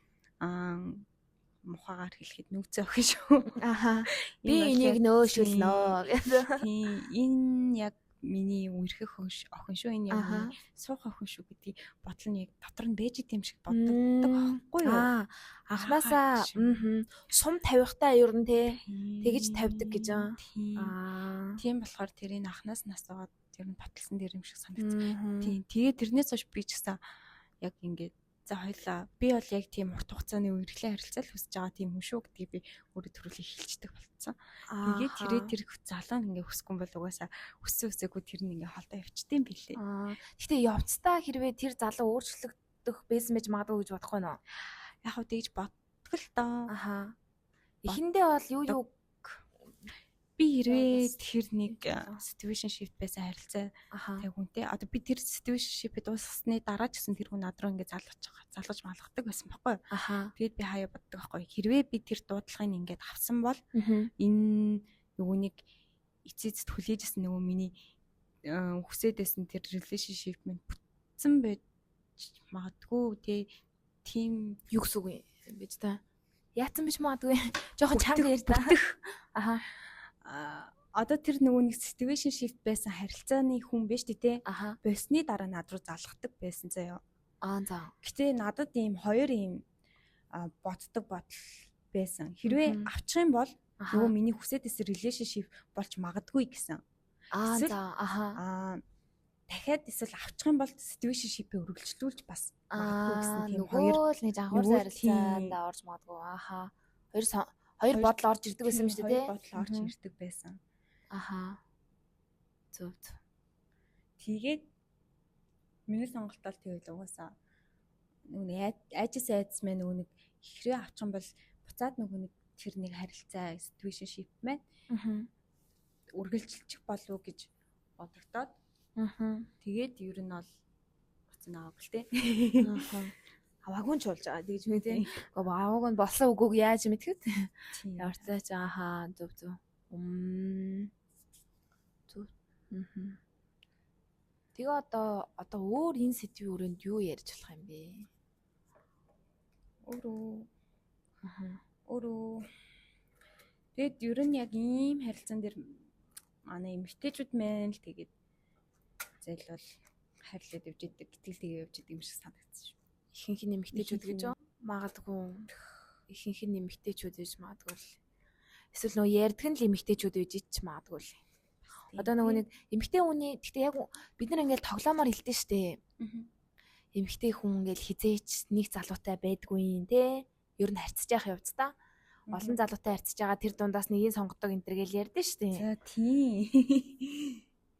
мухагаар хэлэхэд нүгцээ охин шүү. Аха. Би энийг нөөшүүлнө гэдэг. Тийм энэ яг миний үерхэх охин шүү. Энэ яг миний суух охин шүү гэдгийг бодол нь яг дотор нь байж идэм шиг боддог байхгүй юу? Анхнаасаа сум тавихтаа ер нь тэгэж тавьдаг гэж тийм болохоор тэрийг анхнаас нь асуугаад ер нь баталсан дээр юм шиг санагдсан. Тийм тэгээд тэрнээс хойш би ч гэсэн яг ингээд за хоёлаа би бол яг тийм урт хугацааны үерхлээ харилцаал хүсэж байгаа тийм хүн шүү гэдгийг би өөрөө төрүүлээ хэлцдэг болцсон. Тэгээд тэр залуу ингээ хүсэхгүй бол угаасаа хүсээгүй тэр нь ингээ холдоо явчихдээ билээ. Гэхдээ явцдаа хэрвээ тэр залуу өөрчлөгдөх байсан байж магадгүй гэж бодох байна уу? Яг хөө тэгж боддог л доо. Эхэндээ бол юу би хэрвээ тэр нэг situationship байсан харилцаа хүнтэй одоо би тэр situationship-д дууссны дараа ч гэсэн тэр хүн над руу ингээ залгаж малгадаг байсан байхгүй юу? Тэгээд би хаяа боддог байхгүй юу? Хэрвээ би тэр дуудлагыг ингээд авсан бол энэ нөгөө нэг эцэст хүлээжсэн нөгөө миний хүсээдсэн тэр relationship минь бүтсэн байж магадгүй тийм юу гэсэн үг юм бэ та? Яатсан биш магадгүй. Жохон чанга ярьж та. Одоо тэр нөгөө нэг situationship байсан харилцааны хүн биш тий. Босны дараа над руу залгадаг байсан заяа. За. Гэтэ надад ийм хоёр ийм боддог бодол байсан. Хэрвээ авчих юм бол нөгөө миний хүсээдсэн relationship болж магадгүй гэсэн. Дахиад эсвэл авчих юм бол situationship-ийг өргөлжлүүлж бас магадгүй гэсэн тийм хоёр л нэг анхуурсан харилцаанд орж магадгүй. Хоёр бодол орж ирдэг байсан юм шүү дээ. Бодол орж ирдэг байсан. Зөв. Тэгээд миний сонголт бол тэгээд угаасаа нөгөө айжс айдс мэн нөгөө нэг ихрээ авчих юм бол буцаад нөгөө нэг тэр нэг харилцаа situationship маань үргэлжилчих болов уу гэж бодогдоод тэгээд ер нь бол буцаа авах л тий. Аваагүй ч болж байгаа тэгж мэ тий. Гэхдээ аваагүй нь болсон үгүйг яаж мэдхэд? Яварцаач зөв. Зөв. Тэгээ одоо өөр энэ сэдвийн өрөөнд юу ярьж болох юм бэ? Өөрөө. Тэгэд ер нь яг ийм харилцаан дээр манай эмэгтэйчүүд маань л тэгээд зайлвал харилцаад явж идэг, гэтэл тэгээ явж идэг юм шиг санагдсан шүү. Ихэнх нь эмэгтэйчүүд гэж магадгүй. Ихэнх нь эмэгтэйчүүд гэж магадгүй. Эсвэл нөгөө ярьдаг нь л эмэгтэйчүүд гэж ч магадгүй. Одоо нөгөө нэг эмэгтэй хүний гэхдээ яг бид нар ингээл тоглоомоор хэлдэг штэ. Эмэгтэй хүн ингээл хизээч нэг залуутай байдгүй юм те. Ер нь харьцаж явах явцдаа олон залуутай харьцаж байгаа тэр дундаас нэгийг сонгодог энэ төр гэл ярьдэн штэ. За тийм.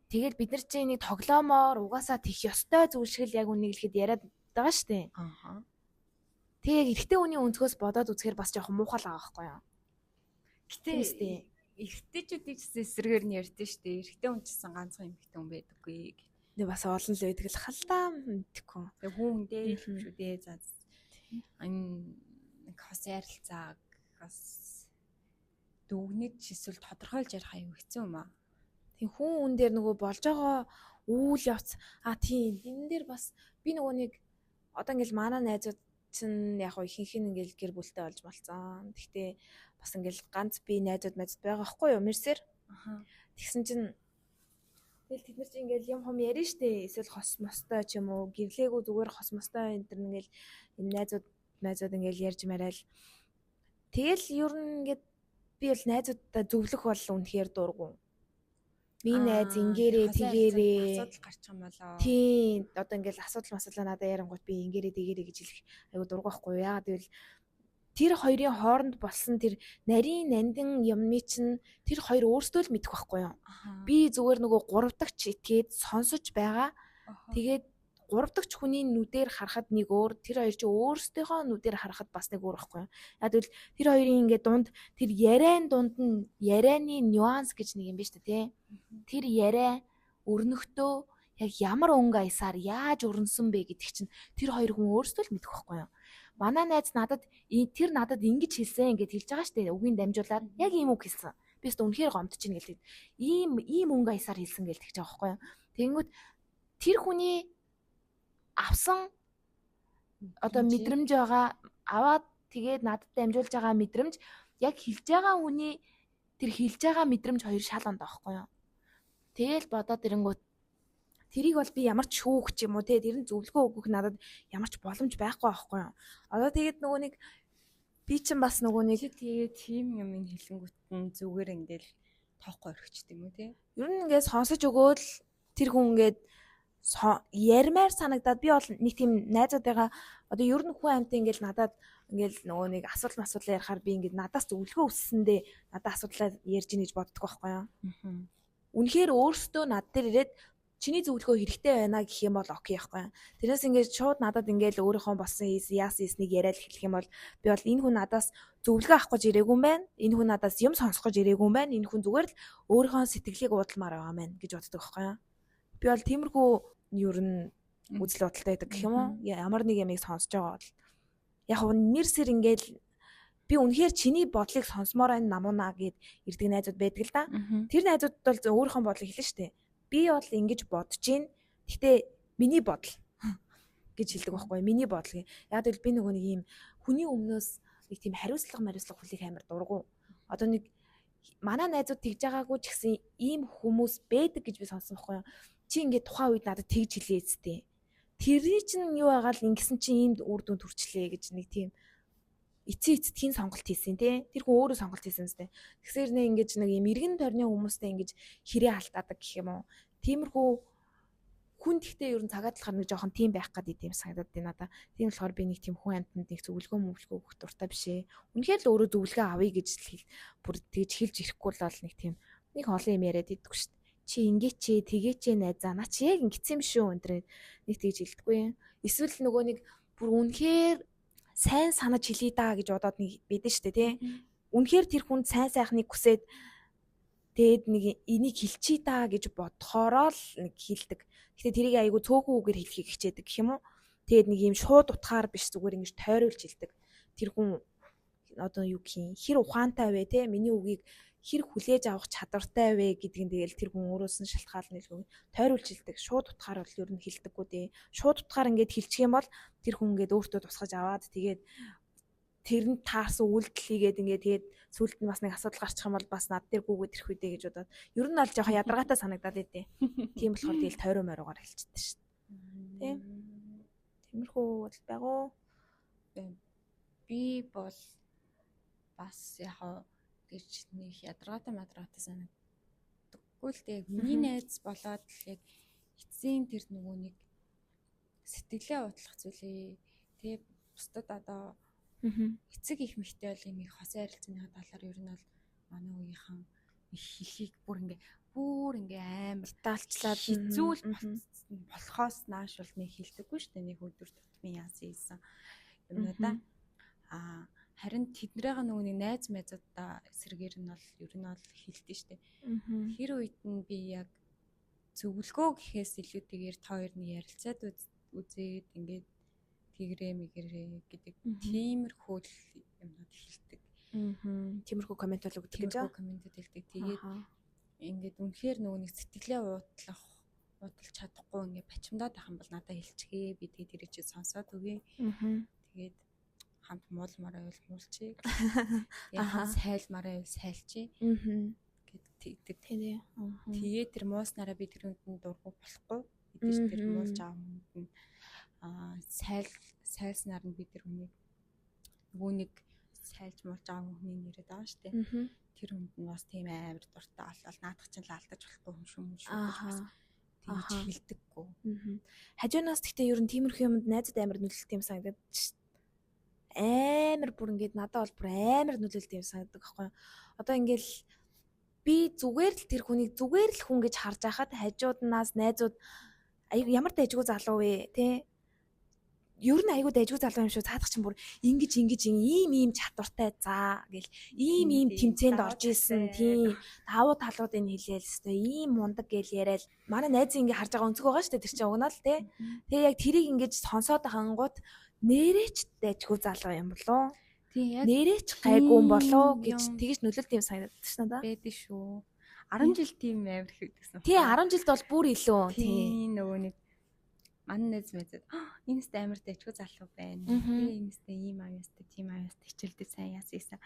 Тэгэл бид нар чинь нэг тоглоомоор угаасаа тэх ёстой зүйл шиг л яг үнийг хэлэхэд яриад байгаа штэ. Тэгээ эрэгтэй хүний өнцгөөс бодоод үзэхээр бас жоохон муухай л байгаа байхгүй юу? Гэтэ эрэгтэйчүүдийн эсрэгээр нь ярьдэн штэ. Эрэгтэй хүн чинь ганцхан эмэгтэй хүн байдаггүй. Тэгээ бас олон л байдаг л халдаа мэдхгүй. Тэгээ хүн дээ шүү дээ. За энэ хос ярилцааг бас дүгнэж эсвэл тодорхойлж ярих аюу хэцүү юм аа. Тийм хүн дээр нөгөө болж байгаа үйл явц тийм энэ дээр бас би нөгөө нэг одоо ингээл манай найзууд чинь яг ихэнх нь ингээл гэр бүлтэй болж болцсон. Гэхдээ бас ингээл ганц би найзууд байгаа байхгүй юу мэрсэр. Тэгсэн чинь тэгэл тэд нар чинь ингээл юм хом ярина штэ. Эсвэл хос мостой ч юм уу гэрлээгүй зүгээр хос мостой энэ төр ингээл энэ найзууд ингээл ярьж мараал. Тэгэл ер нь ингээд би бол найзуудтай зөвлөх бол үнэхээр дургу. Би найз ингээрээ тэгээрээ асуудал гарчих юм болоо. Тийм одоо ингээл асуудал надад ярангуут би ингээрээ тэгээрээ гэж хэлэх айгу дургу байхгүй яа. Тэгвэл тэр хоёрын хооронд болсон тэр нарийн нандин юмны чинь тэр хоёр өөрсдөө л мэдэх байхгүй юу? Би зүгээр нөгөө 3 дахь итгээд сонсож байгаа. Тэгээд 3 дахь хүний нүдээр харахад нэг өөр, тэр хоёр чинь өөрсдийнхөө нүдээр харахад бас нэг өөр байхгүй юу? Яг л тэр хоёрын ингээд дунд тэр яриан дунд нь ярианы нюанс гэж нэг юм байна шүү дээ, тий. Тэр яриа өрнөхдөө яг ямар өнгө аясаар яаж өрнсөн бэ гэдэг чинь тэр хоёр хүн өөрсдөө л мэдэх байхгүй юу? Манай найз надад тэр надад ингэж хэлсэн гэж хэлж байгаа шүү дээ. Үгийн дамжуулаад яг ийм үг хэлсэн. Би өөртөө үнэхээр гомдож ийн гэлээ. Ийм өнгө аясаар хэлсэн гэж тэгж байгаа байхгүй юу? Тэнгүүд тэр хүний авсан одоо мэдрэмж байгаа аваад тэгээд надад дамжуулж байгаа мэдрэмж яг хэлж байгаа хүний тэр хэлж байгаа мэдрэмж хоёр шал онд байгаа байхгүй юу? Тэгэл бодоод ирэнгүүт тэрийг бол би ямар ч шүүх ч юм уу те тэр нь зөвлөгөө өгөх надад ямар ч боломж байхгүй байхгүй юу. Одоо тэгээд нөгөө нэг би чинь бас нөгөө нэг тэгээд тийм юм хэлэнгүүт нь зүгээр ингээл тоохгүй орхичд юм уу те. Ер нь ингээд сонсож өгөөл тэр хүн ингээд ярмаар санагдаад би бол нэг тийм найзуудыгаа одоо ер нь хүн амьтан ингээд надад ингээд нөгөө нэг асуудал ярихаар би ингээд надаас зөвлөгөө өссөндөө надад асуудлаа ярьж ийн гэж боддог байхгүй юу. Үнэхээр өөртөө над дээр ирээд чиний зөвлөгөө хэрэгтэй байна гэх юм бол окей байхгүй. Тэрнээс ингээд шууд надад ингээд өөрийнхөө болсон яасыг яриад хэлэх юм бол би бол энэ хүн надаас зөвлөгөө авах гэж ирээгүй юм байна. Энэ хүн надаас юм сонсох гэж ирээгүй юм байна. Энэ хүн зүгээр л өөрийнхөө сэтгэлийг уудалмаар байгаа юм байна гэж боддог байхгүй. Би бол тиймэрхүү ер нь үзэл бодолтой байдаг гэх юм уу? Ямар нэг ямыг сонсож байгаа бол яг нэр сэр ингээд би үнэхээр чиний бодлыг сонсомоор энэ намуунаа гэд ирдэг найзууд байдаг л да. Тэр найзууд бол өөрийнхөө бодлыг хэлнэ шүү дээ. Би бол ингэж бодож гин. Гэтэ миний бодол гэж хэлдэг байхгүй. Миний бодол. Яг л би нөгөө нэг юм хүний өмнөөс нэг тийм хариуцлага хүлээх амар дургу. Одоо нэг манай найзууд тэгж байгаагүй ч гэсэн ийм хүмүүс байдаг гэж би сонссон байхгүй юу. Чи ингээд тухайн үед надад тэгж хэлээ зү. Тэрний чинь юу байгаа л ингэсэн чинь иймд үр дүн төрчлээ гэж нэг тийм эцгийн сонголт хийсэн тий. Тэр хүн өөрөө сонголт хийсэн зү. Тэгэхээр нэ ингэж нэг юм эргэн тойрны хүмүүстэй ингэж хэрэг алдаадаг гэх юм уу. Тиймэрхүү хүн гэхдээ ер нь цагаад талахаар нэг жоохон тийм байх гэдэг юм санагдаад байна надаа. Тийм болохоор би нэг тийм хүн амьтанд нэг зөвлөгөө өгөх дуртай биш ээ. Үнэхээр л өөрөө зөвлөгөө авъя гэж бүр тэгж хэлж ирэхгүй бол нэг тийм нэг олон юм яриад идэггүй шүү дээ. Чи ингээд чи тэгээч найзаа наа чи яг ингэсэн юм шүү өндрээ нэг тэгж хэлдэггүй. Эсвэл нөгөө нэг бүр үнэхээр сайн санаж хэлээ даа гэж бодоод нэг бидэн шүү дээ тий. Үнэхээр тэр хүн сайн сайхныг хүсээд тэгээд нэг энийг хэлчихье даа гэж бодохороо л нэг хэлдэг. Гэтэ тэрийг айгу цөөхөн үгээр хэлхийг хичээдэг гэх юм уу. Тэгээд нэг юм шууд утгаар биш зүгээр ингэж тойруулж хэлдэг. Тэр хүн одоо юу гэх юм хэр ухаантай вэ те миний үгийг хэр хүлээж авах чадвартай вэ гэдгийг тэгэл тэр хүн өөрөөс нь шалтгаална л тойруулж хэлдэг. Шууд утгаар бол ер нь хэлдэггүй дээ. Шууд утгаар ингэж хэлчих юм бол тэр хүн ингэж өөртөө тусгаж аваад тэгээд тэр нь таарсан үйлдэл хийгээд ингээд тэгээд сүулт нь бас нэг асуудал гарчих юм бол бас над дээр гүгээд ирэх үедээ гэж бодоод ер нь аль жоохон ядаргаатай санагдаад байдیں۔ Тийм болохоор тэгэл тойроо морьгоор хэлчихдэг шүү дээ. Тийм. Тиймэрхүү бол байгуу. Би бол бас яг гэж нэг ядаргаатай санагддаггүй л дээ. Миний найз болоод л яг эцсийн тэр нөгөө нэг сэтгэлээ утлах зүйлээ тэг бусдад одоо эцэг их мэхтэй бол юм их хос айралцны талаар ер нь бол манай үеийнхэн хэлхийг бүр ингээ амар даалчлаад хэцүүл болохоос нааш бол нэг хэлдэггүй шүү дээ. Нэг өдөр тутмын яасан ийсэн юмнуудаа харин тэднийгээ нөгөө нэг найз мэдүүдээ эсрэгээр нь бол ер нь бол хэлдэг шүү дээ. Тэр үед нь би яг зөвлөгөө гэхээс илүүтэйгээр та хоёрны ярилцаад үзээд ингээд тэгрээ мэгэрээ гэдэг тиймэрхүү юмнууд хэлдэг. Тиймэрхүү комент бол өгдөг гэж байна. Комментүүд хэлдэг. Тэгээд ингээд үнэхээр нөгөө нэг сэтгэлээ уудлах чадахгүй ингээд бачимдаад байх юм бол надад хэлчихээ. Би тэгээд тэрийг чи сонсоод өгье. Тэгээд хамт муулмаар байвал муулчих. Яг сайлмаар байвал сайлчих. Гэдэг. Тэгээд тэр мууснараа би тэр хүнд дургу болохгүй. Бид тэр муулж авах хүнд нь сайлснаар нь бид тэр хүнийг нөгөө нэг сайлж муулж байгаа хүний нэрэд байгаа шүү дээ. Тэр хүнд нь бас тийм амар дуртай болол наадах чинь л алдаж болохгүй юм шүү бас тэгж хэлдэггүй. Хажуунаас гэхдээ ер нь тиймэрхүү юмд найзад амар нөлөөлт юм санагдаад амар бүр ингээд надад бол бүр амар нөлөөлт юм санагддаг байхгүй юу. Одоо ингээл би зүгээр л тэр хүнийг зүгээр л хүн гэж харж байхад хажууднаас найзууд ямар дайггүй залуу вэ тий. Ер нь айгуу дайггүй залуу юм шүү. Цаадах чинь бүр ингэж ийм чадвартай заа гэл ийм тэмцээнд орж исэн тий. Давуу талуудыг хэлээл өстой ийм мундаг гэл яриад манай найз ингээ харж байгаа өнцөг байгаа шүү дээ тэр чинь угнаал тий. Тэгээ яг тэрийг ингэж сонсоод хангууд нэрээч дайггүй залуу юм болоо. Тий яг Нэрээч гайгүй юм болоо гэж тэгэж нөлөөлт юм санагддаг шнэ да. байдаг шүү. 10 жил тийм амар их гэдэгсэн. Тий 10 жилд бол бүр илүү тий нөгөө нэг маннэз мэзэд энэ сте амар дэчгүй залуу байна. Тэгээ энэ сте ийм аюустай, тийм аюустай хичээлдээ сайн яасан.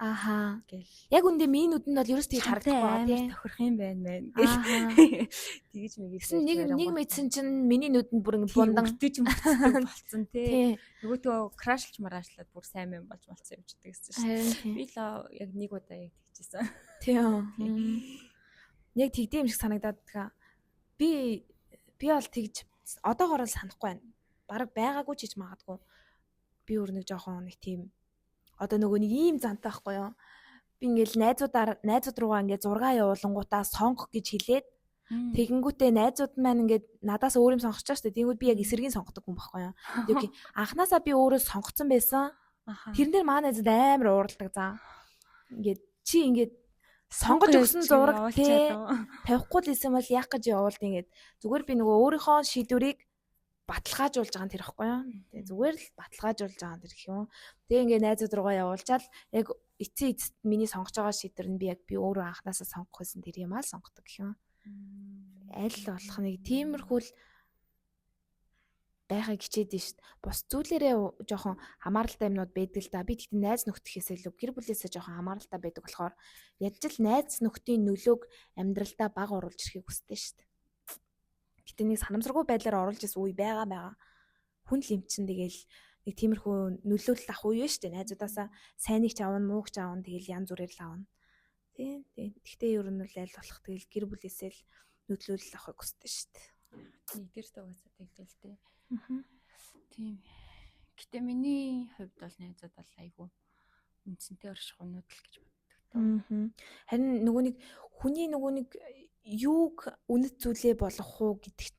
Аха. Гэл. Яг үндэ минь нүдэнд бол ерөөс тийж харагдахгүй амар тий. тохирох юм байна мэн. Гэл. Тэгэж мэгээс. Нэг мэдсэн чинь миний нүдэнд бүр ингэ бундан бүтэж болцсон тий. тий. Нөгөөтөө крашлж марашлаад бүр сайн юм болж болцсон юм чдэг гэсэн шүү. Харин тий. Би л яг нэг удаа яг тэгчихсэн. Тий. Яг тэгдэм шиг санагдаад байгаа. Би бол тэгж одоогоор л санахгүй байна. Бараг байгаагүй ч гэж магадгүй. Би өөр нэг жоохон нэг тийм одоо нөгөө нэг ийм зантай байхгүй юу? Би ингээл найзууд руугаа ингээд зураг явуулангуудаа сонгох гэж хэлээд тэгэнгүүтээ найзууд маань ингээд надаас өөр юм сонгож байгаа шүү дээ. Тэнгүүд би яг эсэргийн сонгодог хүн байхгүй юу? Тэг анханасаа би өөрөө сонгоцсон байсан. Тэрнээр маа найзууд амар уурладаг заа. Ингээд чи ингээд сонгож өгсөн зураг тий тавихгүй л исэн бол яах гэж явуулд ингээд зүгээр би нөгөө өөрийнхөө шийдвэрийг баталгаажуулж байгаа юм тэр ихгүй юу. Тэгээ зүгээр л баталгаажуулж байгаа юм тэр гэх юм. Тэгээ ингээд найзууд руугаа явуулчаал яг эцсийн эцэст миний сонгож байгаа шийдвэр нь би яг би өөрөө анханасаа сонгох байсан тэр юм аа л сонгодог гэх юм. Аль болох нэг тиймэрхүү л байхыг хичээдэж шít. Бус зүйлээрээ жоохон хамааралтай юмнууд байдаг л да. Би тэгтээ найз нөхдөхөөс илүү гэр бүлээсээ жоохон хамааралтай байдаг болохоор ядж л найз нөхдийн нөлөөг амьдралдаа бага оруулж ирэхийг хүсдэг шít. Гэтэ нэг санамсаргүй байдлаар оруулж исэн үе байгаа. Хүн л юм чин тэгэл нэг тиймэрхүү нөлөөлөл ах үе шүү дээ. Найзуудаасаа сайныг ч аавна, мууг ч аавна тэгэл янз бүрээр л аавна. Тийм. Гэхдээ ер нь л аль болох тэгэл гэр бүлээсээ л нөлөөлөл авахыг хүсдэг шít. Нэгдэр тагсаа тэгэл тээ. Тийм. Гэтэ миний хувьд бол найзууд бол айгүй үнцэнтэй оршихуунууд л гэж боддог. Харин нөгөө нэг хүний нөгөө нэг юуг үнэт зүйлээ болгох уу гэдэг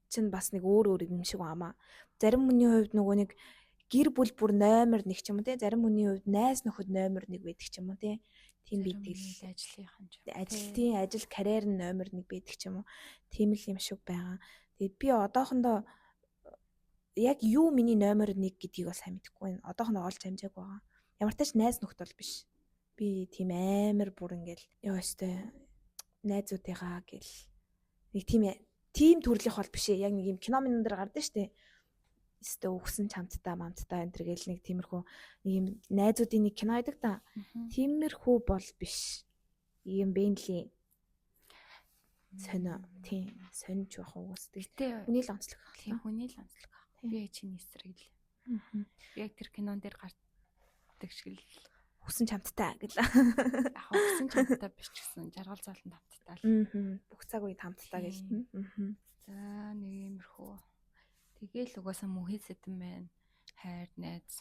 чинь бас нэг өөр юм шиг байна. Зарим хүний хувьд нөгөө нэг гэр бүл бүр номер 1 ч юм уу те. Зарим хүний хувьд найз нөхөд номер 1 байдаг ч юм уу те. Тийм байдаг л ажлынхан ч. Ажил карьер нь номер 1 байдаг ч юм уу. Тийм л юм шиг байгаа. Тэгээд би одоохондоо яг юу миний номер 1 гэдгийг бол сайн мэдэхгүй байна. Одоохондоо олж амжаагүй байгаа. Ямар ч тач найз нөхд бол биш. Би тийм амар бүр ингээл ёо өстэй найзуудыгаа гэл нэг тийм төрлөх бол биш ээ. Яг нэг юм кино минь дээр гардаг штэ. Өстэй өгсөн чамттай мамттай энэ төр гэл нэг тиймэрхүү нэг юм найзуудын нэг кино байдаг та. Тиймэрхүү бол биш. Ийм бэнли сонио тийм сониж байх уусдаг. Хүний л онцлог. Тийм хүний л онцлог. Би чиний эсрэг л. Би яг тэр кинон дээр гардаг шиг л хүсэн чамттай гэл. Яг хүсэн чамттай биш ч гэсэн жаргал золон тамттай л. Бүх цаг үе тамттай гэл. За нэг иймэрхүү. Тэгээл угаасаа мөнхий сэдэн байна. Хайр, найз,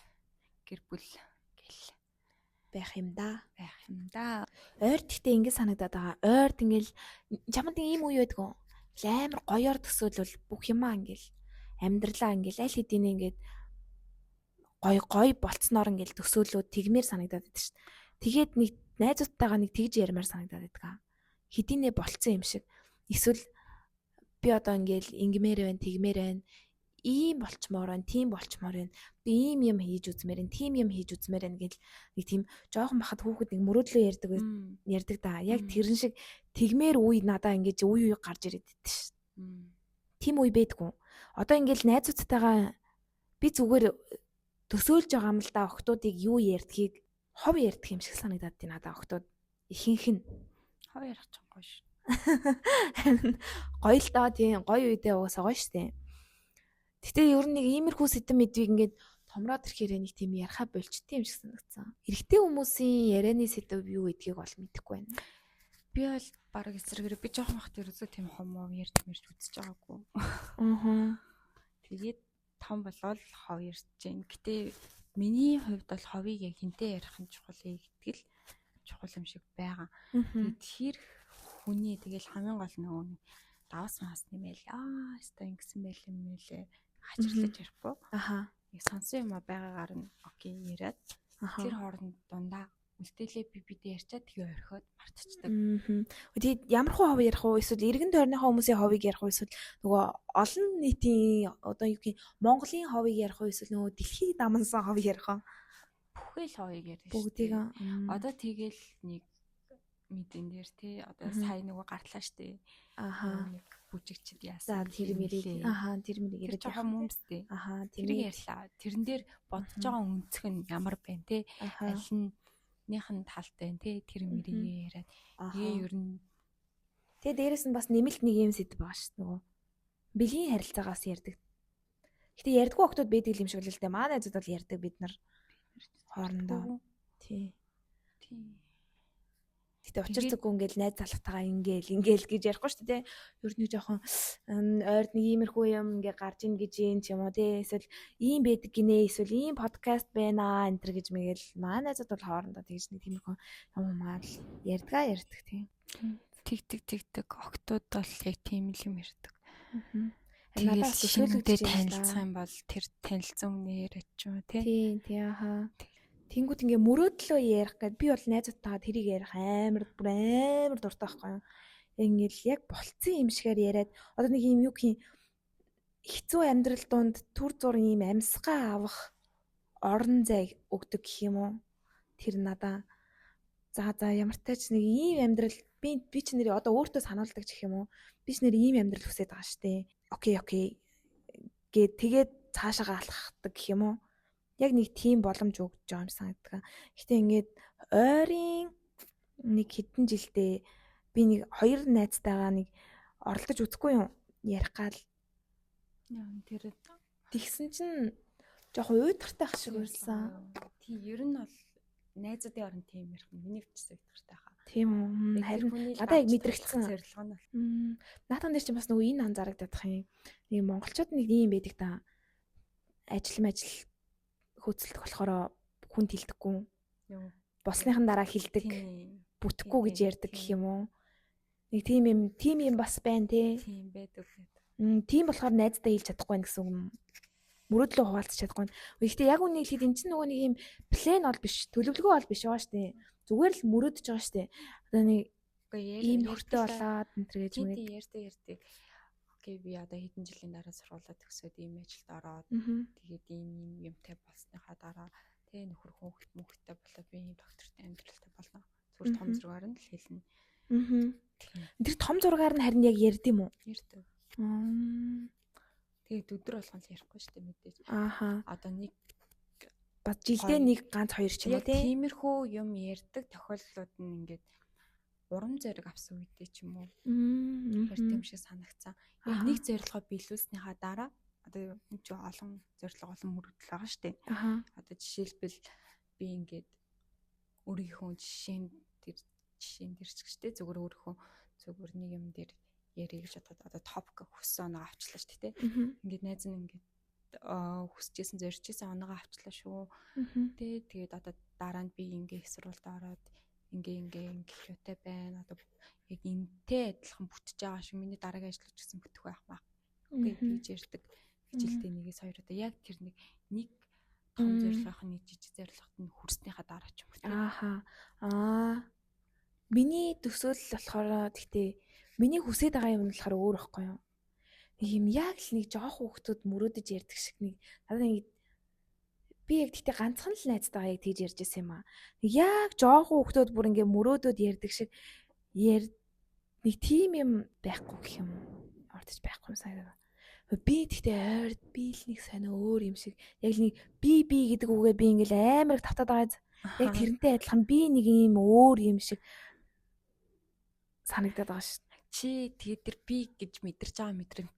гэр бүл гэл байх юм да. Ойр гэхдээ ингэ санагдаад байгаа. Ойрд ингээл чамд ийм үе байдгүй. Амар гоёор төсөөлвөл бүх юмаа ингээл амьдралаа ингээл аль хэдийн ингээд гой болцсноор ингээл төсөөлөө тэгмээр санагдаад байдаг шүү дээ. Тэгээд нэг найзуудтайгаа нэг тэгж ярмаар санагдаад байдаг. Хэдийнэ болцсон юм шиг. Эсвэл би одоо ингээл ингэмээр байна, тэгмээр байна. Ийм болчмоор байна, тийм болчмоор байна. Би ийм юм хийж үзмээр байна, тийм юм хийж үзмээр байна гэл нэг тийм жоохон бахад хүүхэд нэг мөрөөдлөө ярьдаг да. Яг тэрэн шиг тэгмээр үе надаа ингэж үе гарч ирээд байдаг шүү дээ. Тийм үе байдгүй. Одоо ингээл найзуудтайгаа би зүгээр төсөөлж байгаа юм л да охтуудыг юу ярьдгийг хов ярьдаг юм шиг санагдаад байна надаа охтууд ихэнх нь хов ярих ч гоё шүү. Гоё л даа тийм гоё үедээ уусаа гоё штэ. Гэтэ ер нь нэг иймэрхүү сэдэн мэдвийг ингээд томроод ирэхээр нэг тийм ярихаа болчтой юм шиг санагдсан. Эрэгтэй хүмүүсийн ярианы сэдв юу гэдгийг бол мэдэхгүй байна. Би бол баг эсрэгээр би жоохон бахт ерөөсөө тийм хомоо ярьж үзэж байгаагүй. Тэгээд том болол хоо ярьж जैन. Гэтэ миний хувьд бол ховийг яг хинтээ ярих нь чухал гэдэг л чухал юм шиг байгаа. Тэгээд тэр хүний тэгэл хамгийн гол нөгөө нэг давс маас нэмэл өстой ингэсэн байл юм нэлээ хачирлаж ярихгүй. Нэг сонсон юм байгаагаар нь окей яриад тэр хооронд дундаа үлдээлээ бидээ ярьчаад тэгээ орхиод мартчихдаг. Тэгээд ямар хуу хов ярих уу? Эсвэл иргэн тойрныхоо хүмүүсийн ховыг ярих уу? Эсвэл нөгөө олон нийтийн одоо юу гэх Монголын ховыг ярих уу? Эсвэл нөгөө дэлхийд дамнасан ховыг ярих уу? Бүхэл ховыг ярих шүү. Бүгдийг одоо тэгэл нэг мэдэн дээр тий одоо сая нөгөө гартлаа штэ. Нэг бүжигчд яасан. За тэр мэрийг тэр мэрийг яриад байгаа хүмүүстэй. Тэрийг ярьлаа. Тэрэн дээр бодож байгаа өнцөг нь ямар байна тий. Аль ныхын талтай тий тэр мэрийг яриад. Ер нь тэгээ дээрэс нь бас нэмэлт нэг юм сэдв байгаа шүү нөгөө бэлгийн харилцаагаас ярьдаг. Гэтэ ярьдгүй октод байдаг юм шиг л дээ. Манай найзууд бол ярьдаг бид нар хоорондоо. Тий. Гэтэ учир зүггүй ингээл найз залхтайгаа ингээл гэж ярихгүй шүү дээ. Ер нь жоохон ойрд нэг иймэрхүү юм ингээ гарч ийн гэж юм ч юм уу тий. Эсвэл ийм байдаг гинэ. Эсвэл ийм подкаст байна энэ төр гэж мэгэл манай найзууд бол хоорондоо тэгж нэг тиймэрхүү юм маар ярьдаг тий. Тэгдэг октод бол яг тийм л юм ярьдаг. Надаас төсөөлөгдөж танилцах юм бол тэр танилцсан хүнээр очив тий. Тий Тэнгүүд ингээ мөрөөдлөө ярих гэд би бол найзуудтайгаа тэрийг ярих амар дуртай байхгүй юу. Ингээл яг болцсон юм шигээр яриад одоо нэг юм юу гэх хэцүү амьдрал донд түр зур юм амьсгаа авах орон зай өгдөг гэх юм уу. Тэр надаа за ямар тач нэг ийм амьдрал би ч нэрээ одоо өөртөө сануулдаг гэх юм уу. Би ч нэр ийм амьдрал хүсэж байгаа штэ. Окей гэд тэгээд цаашаа алхахдаг гэх юм уу. Яг нэг тийм боломж өгч байгаа юм санагддаг. Гэтэ ингээд ойрын нэг хэдэн жилдээ би нэг 2 найзтайгаа нэг оролдож үзэхгүй юм ярих гал. Тэр тэгсэн чинь жоохон уйдгартай ах шиг урьсан. Тий ер нь бол найзуудын оронд тийм ярих нь миний ч уйдгартай хаа. Тийм үү. Харин надаа яг мэдрэгдсэн зорилго нь. Наатан дээр чинь бас нөгөө энэ анзаарагдах юм. Нэг монголчууд нэг юм байдаг та. Ажил хөөцөлдөх болохоор хүнд хилдэггүй. Болсныхан дараа хилдэг. Бүтэхгүй гэж ярьдаг гэх юм уу. Нэг тийм юм бас байна те. Тийм байдаг. Тийм болохоор найздаа хэлж чадахгүй байх гэсэн үг. Мөрөөдлөө хуваалцах чадахгүй. Гэхдээ яг үнийг хэлэхэд эн чинь нөгөө нэг юм план бол биш, төлөвлөгөө бол биш байгаа штэ. Зүгээр л мөрөөдөж байгаа штэ. Одоо нэг ийм нөхөртэй болоод энэ төр гэж мэд. Ярьдаг. Окей би одоо хэдэн жилийн дараа сургуулаа төгсөөд ийм ажилд ороод тэгээд ийм юмтай болсныхаа дараа тэ нөхөр хүүхдтэй болоод би ийм доктортой амьдралтай болно. Зүгээр том зургаар нь л хэлнэ. Тэр том зургаар нь харин яг ярд юм уу? Ярьдаг. Тэгээд өдөр болгон л ярихгүй шүү дээ мэдээж. Одоо нэг бат жилдээ нэг ганц хоёр ч юм уу тийм. Тиймэрхүү юм ярьдаг тохиолдлууд нь ингээд урам зориг авсан үедээ ч юм уу. Тэр тийм шиг санагцсан. Яг нэг зорилгоо биелүүлснийхаа дараа одоо нэг ч олон зорилго олон мөрөгдөл байгаа шүү дээ. Одоо жишээлбэл би ингээд өөрийнхөө жишээн дээр ч гэжтэй зүгээр өөрийнхөө зүгээр нэг юм дээр ярих гэж бодоод одоо топик хүссэн оноо авчлаа шүү дээ. Ингээд найз нь ингээд хүсэжсэн зорьжсэн оноо авчлаа шүү. Тэгээд одоо дараа нь би ингээд их сурвалд ороод ингээ юутай байна. Одоо яг энтэй адилхан бүтэж байгаа шиг миний дараагийн ажил ч гэсэн бүтэх байх маа. Тэгж ярьдаг. Жилдээ нэгээс хоёр удаа яг тэр нэг том зорилгынх нь жижиг зорилгот нь хүрснийхаа дараа ч юм уу. Миний төсөөлөл болохоор гэхдээ миний хүсэж байгаа юм болохоор өөр ихгүй юу. Нэг юм яг л нэг жоох хүүхдүүд мөрөөдөж ярьдаг шиг нэг надад нэг би яг тэгтээ ганцхан л найзтайгаа яг тэгж ярьж байсан юм аа. Яг жоох хүүхдүүд бүр ингээ мөрөөдөд ярьдаг шиг нэг тийм юм байхгүй гэх юм уу. Ордож байхгүй юм санагдав. Би тэгтээ ойрд би л нэг сонио өөр юм шиг яг л нэг би гэдэг үгээ би ингээл амар их тавтаад байгаа. Яг тэрнтэй адилхан би нэг юм өөр юм шиг санагдаад байгаа шүү. Чи тэгээд тэр би гэж мэдэрч байгаа мэдрэмж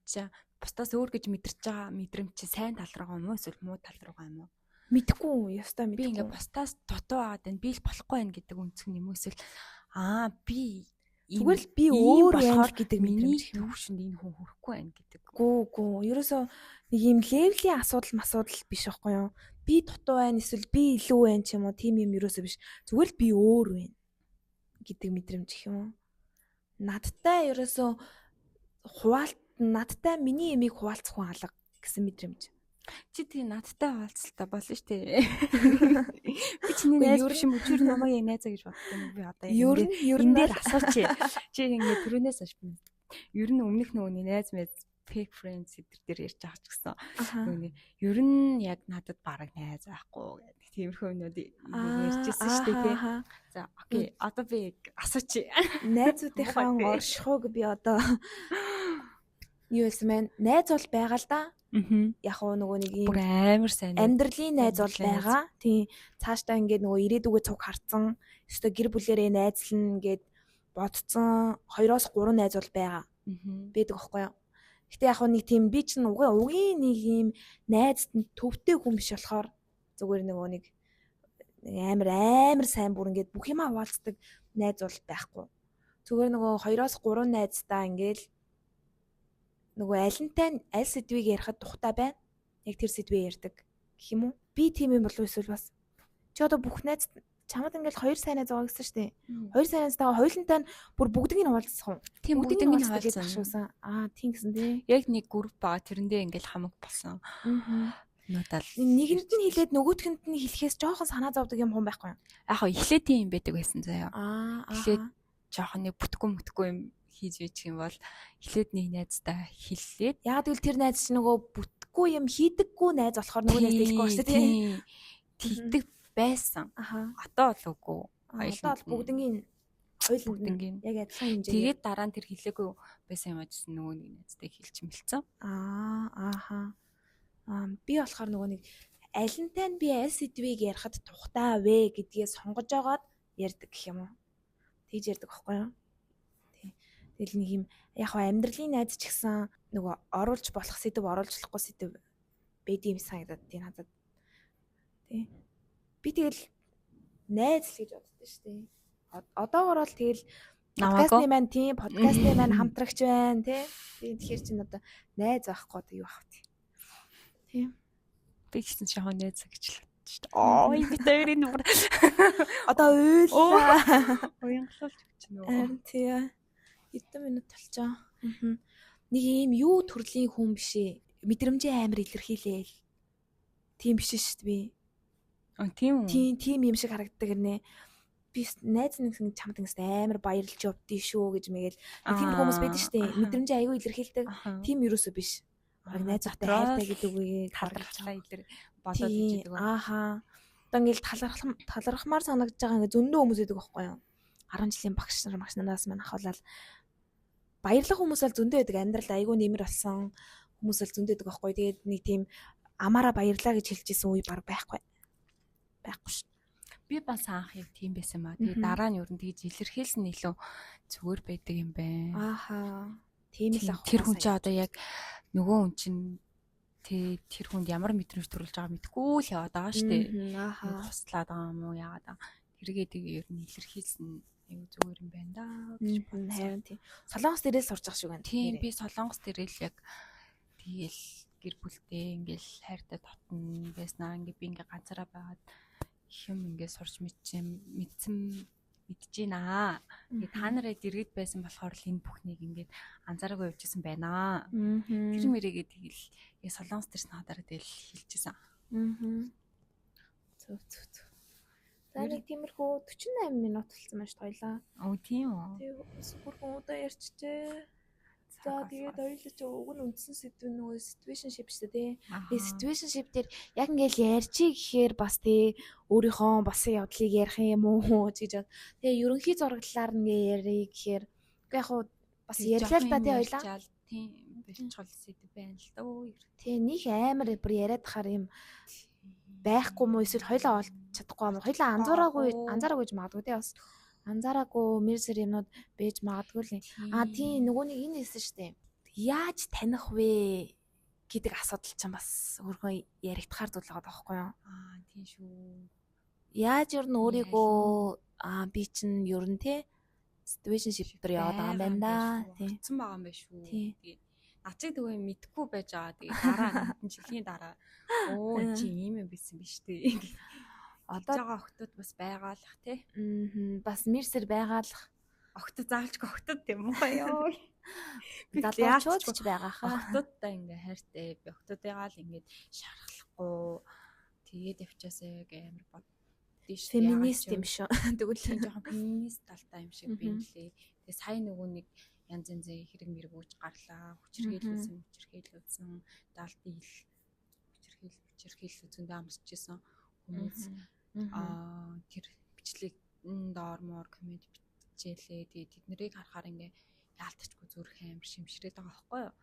бусдаас өөр гэж мэдэрч байгаа мэдрэмж сайн тал руу юм уу эсвэл муу тал руу юм уу? Мэдхгүй ястаа мэдхгүй. Би ингээ бусдаас дутуу аваад байна. Би л болохгүй байна гэдэг үнцг юм уу эсвэл би Зүгээр л би өөр байна гэдэг миний мэдрэмж юм. төвшөнд энэ хүн хүрэхгүй байна гэдэг. Гүү. Ерөөсөө нэг юм левлийн асуудал биш байхгүй юу? Би дутуу байна эсвэл би илүү байна ч юм уу, тийм юм ерөөсөө биш. Зүгээр л би өөр байна гэдэг мэдрэмж гэх юм уу? Надтай ерөөсөө надтай миний ямиг хуваалцах хүн алга гэсэн мэдрэмж. Чи тий надтай хаалцалтай болно шүү дээ. Би чиний найз биш юм уу? Чи намайг найзаа гэж боддог юм би одоо Ер нь дээр асууч. Чи ингэ түрүүнээс хойш би. Ер нь өмнөх нөгөөний найз мэд fake friends дээр ярьж байгаа ч гэсэн нөгөө ер нь яг надад бараг найз байхгүй гэдэг тиймэрхүү юмнууд ярьжсэн шүү дээ тий. За окей одоо би асууч. Найзуудынхаа оршихуйг би одоо юу хэлсэн мэн? Найз бол байгаа л да. Яг нөгөө нэг юм амар сайн амьдралын найз бол байгаа. Тийм цаашдаа ингээд нөгөө ирээдүгөө цуг харцсан. Өстө гэр бүлэрээ найзлна гэд бодцсон 2-3 найз бол байгаа. Байдаг аахгүй юу? Гэтэ яг нэг тийм би чинь угийн нэг юм найзд төвтэй хүн биш болохоор зүгээр нөгөө нэг амар сайн бүр ингээд бүх юма хуваалцдаг найз бол байхгүй. Зүгээр нөгөө 2-3 найздаа ингээд нөгөө аль сэдвийг ярихад тухтай байна. Яг тэр сэдвээ ярьдаг гэх юм уу? Би тийм юм болов эсвэл бас чи одоо бүх найз чамд ингээл 2 сайн найз байгаа гэсэн шүү дээ. 2 сайн найзтайгаа хоёулантай нь бүр бүгдийг нь хуваалцах уу? Тийм бүгдийг нь хуваалцсан. Тийм гэсэн тий. Яг нэг групп байгаа тэрэндээ ингээл хамаг болсон. Нуудал. Нэгэнд нь хэлээд нөгөөтгөнд нь хэлэхээс жоохон санаа зовдөг юм хүн байхгүй юу? Яг эхлээд тийм байдаг байсан заяа. Эхлээд жоохон нэг бүтгэхгүй юм хийж байж юм бол эхлээд нэг найздаа хэллээд яг тэгвэл тэр найз чинь нөгөө бүтггүй юм хийдэггүй найз болохоор нөгөө найз хэлэхгүй шүү дээ. Тэгдэг байсан. Одоо л үгүй. Одоо бол бүгднийг яг адилхан хэмжээ. Тэгээд дараа нь тэр хэлээгүй байсан юм аажсан нөгөө нэг найзтай хэлж мэлцэн. Би болохоор нөгөө нэг алинтай нь би аль сэдвийг ярихад тухтай вэ гэдгээ сонгож агаад ярьдаг гэх юм уу. Тэгж ярьдаг байхгүй юу? Тэгэл нэг юм яг амьдралын найз ч гэсэн нөгөө оруулж болох сэдв оруулж болохгүй сэдв байд юм санагдаад тийм надад. Тий. Би тэгэл найз л гэж боддоо шүү дээ. Одоогоор бол тэгэл подкастны маань хамтрагч байна тий. Тэгэхээр чинь одоо найз байхгүй одоо юу ах вэ? Тий. Би ч шахаа найз гэж л бодсон шүү дээ. Ой би тэрийн нүр. Одоо уйлаа. Уянгалуулж өгч нөө. Тий. 90 минут толчоо. Нэг юм юу төрлийн хүн биш ээ. Мэдрэмжээ амар илэрхийлээл. Тийм биш шүү дээ би. Тийм үү? Тийм юм шиг харагддаг гэнэ. Би найз нэг чамд ингэс амар баярлж явдээ шүү гэж мэгээл. Тийм хүмүүс байдаг шүү дээ. Мэдрэмжээ аягүй илэрхийлдэг. Тийм юусоо биш. Баг найзтай хайртай гэдэг үгийг талархлаа илэр бодоод ижидэг. Одоо ингээл талархмаар санагдаж байгаа ингээ зөндөө хүмүүс байдаг байхгүй юу? 10 жилийн багш нараас маань ахуулаад баярлах хүмүүс бол зөндөө байдаг. Амьдрал аягүй нэмэр болсон хүмүүс бол зөндөө байдаг байхгүй. Тэгээд нэг тийм амаараа баярлаа гэж хэлжсэн үе баг байхгүй шүү. Би бас анх яг тийм байсан маа. Тэгээд дараа нь юу н тэгж илэрхийлсэн илүү зүгээр байдаг юм байна. Тийм л ах. Тэр хүн чи одоо яг нөгөө хүн чинь тэр хүнд ямар мэдрэмж төрүүлж байгааг мэдгүй л яваад байгаа шүү дээ. Хуслаад байгаа юм уу яагаад тэргээ тэгээ ер нь илэрхийлсэн аюу зүгээр юм байна да гэж бодсон. Харин тийм. Солонгос дээрээс сурч байгаа шүү гэн. Тийм би солонгос дээрэл яг тэгээл гэр бүлтэй ингээл хайртай татна байснаа ингээ би ингээ ганцаараа байгаад юм ингээ сурч мэдж байна. Тэгээ та нараа дэргэд байсан болохоор л энэ бүхнийг ингээд анзаараагүй явжсэн байна. Тэр мэрийгээ тэгэл яг солонгос дээрс надаараа тэгэл хэлчихсэн. Зүг. За нэг тиймэрхүү 48 минут болсон байна шүү дээ. Оо тийм үү. Тэгээ бүрхэн удаа ярьчихжээ. За тэгээд ойлооч уг нь үндсэн сэдв нөгөө situationship шүү дээ. Тэгээ situationship дээр яг ингээл ярьчи гэхээр бас тий өөрийнхөө болсон явдлыг ярих юм уу гэж бод. Тэгээ ерөнхий зураглалаар ингээ ярих гэхээр яг хуу бас ярьлаа л да тий ойлаа. Тийм бэлчгол сэдв байна л дөө. Тий нэг амар бүр яриад хахаар юм байхгүй мó эсвэл хоёлаа олж чадахгүй юм. Хоёлаа анзаараагүй гэж магадгүй тий бас. Анзаараагүй мэрсэр юмнууд бэж магадгүй л. Тийм нөгөө нэг энэ хэлсэн шүү дээ. Яаж таних вэ гэдэг асуудал чинь бас өөргөө яригдахаар зүйл байгаа байхгүй юу? Тийм шүү. Яаж ер нь өөрийгөө би чинь ер нь те situationship дээр яваад байгаа юм байна да. Тийм. Болсон байгаа юм байна шүү. Тийм. Тэгээд начиг тэгвэл мэдхгүй байж байгаа. Тэгээд дараа хэдэн жилийн дараа чи ийм юм байсан биз дээ. Одоо байгаа охтууд бас байгаалах тий. Бас мэрсэр байгаалах. Охтод заалчгүй охтод тийм үү ёо. Залуучууд ч байгаа хаа. Охтодтай ингээ хайртай. Би охтодыгаа л ингээ шархлахгүй. Тэгээд явчаасаа амар боддоо шүү. Феминист юм шүү. Тэгвэл тийм жоохон феминист талтай юм шиг би нэлээ. Тэгээ сая нөгөө нэг янз янзын хэрэг мэрэг үүж гарлаа. Хүчрхийлүүлсэн, даалт ил хүчрхийлүүлсэн амсчихсан хүмүүс тэр бичлэг доормоор комент бичээлээ. Тэгээ тэднийг харахаар ингээ яалтчгүй зүрх амар шимшрээд байгаа байхгүй юу?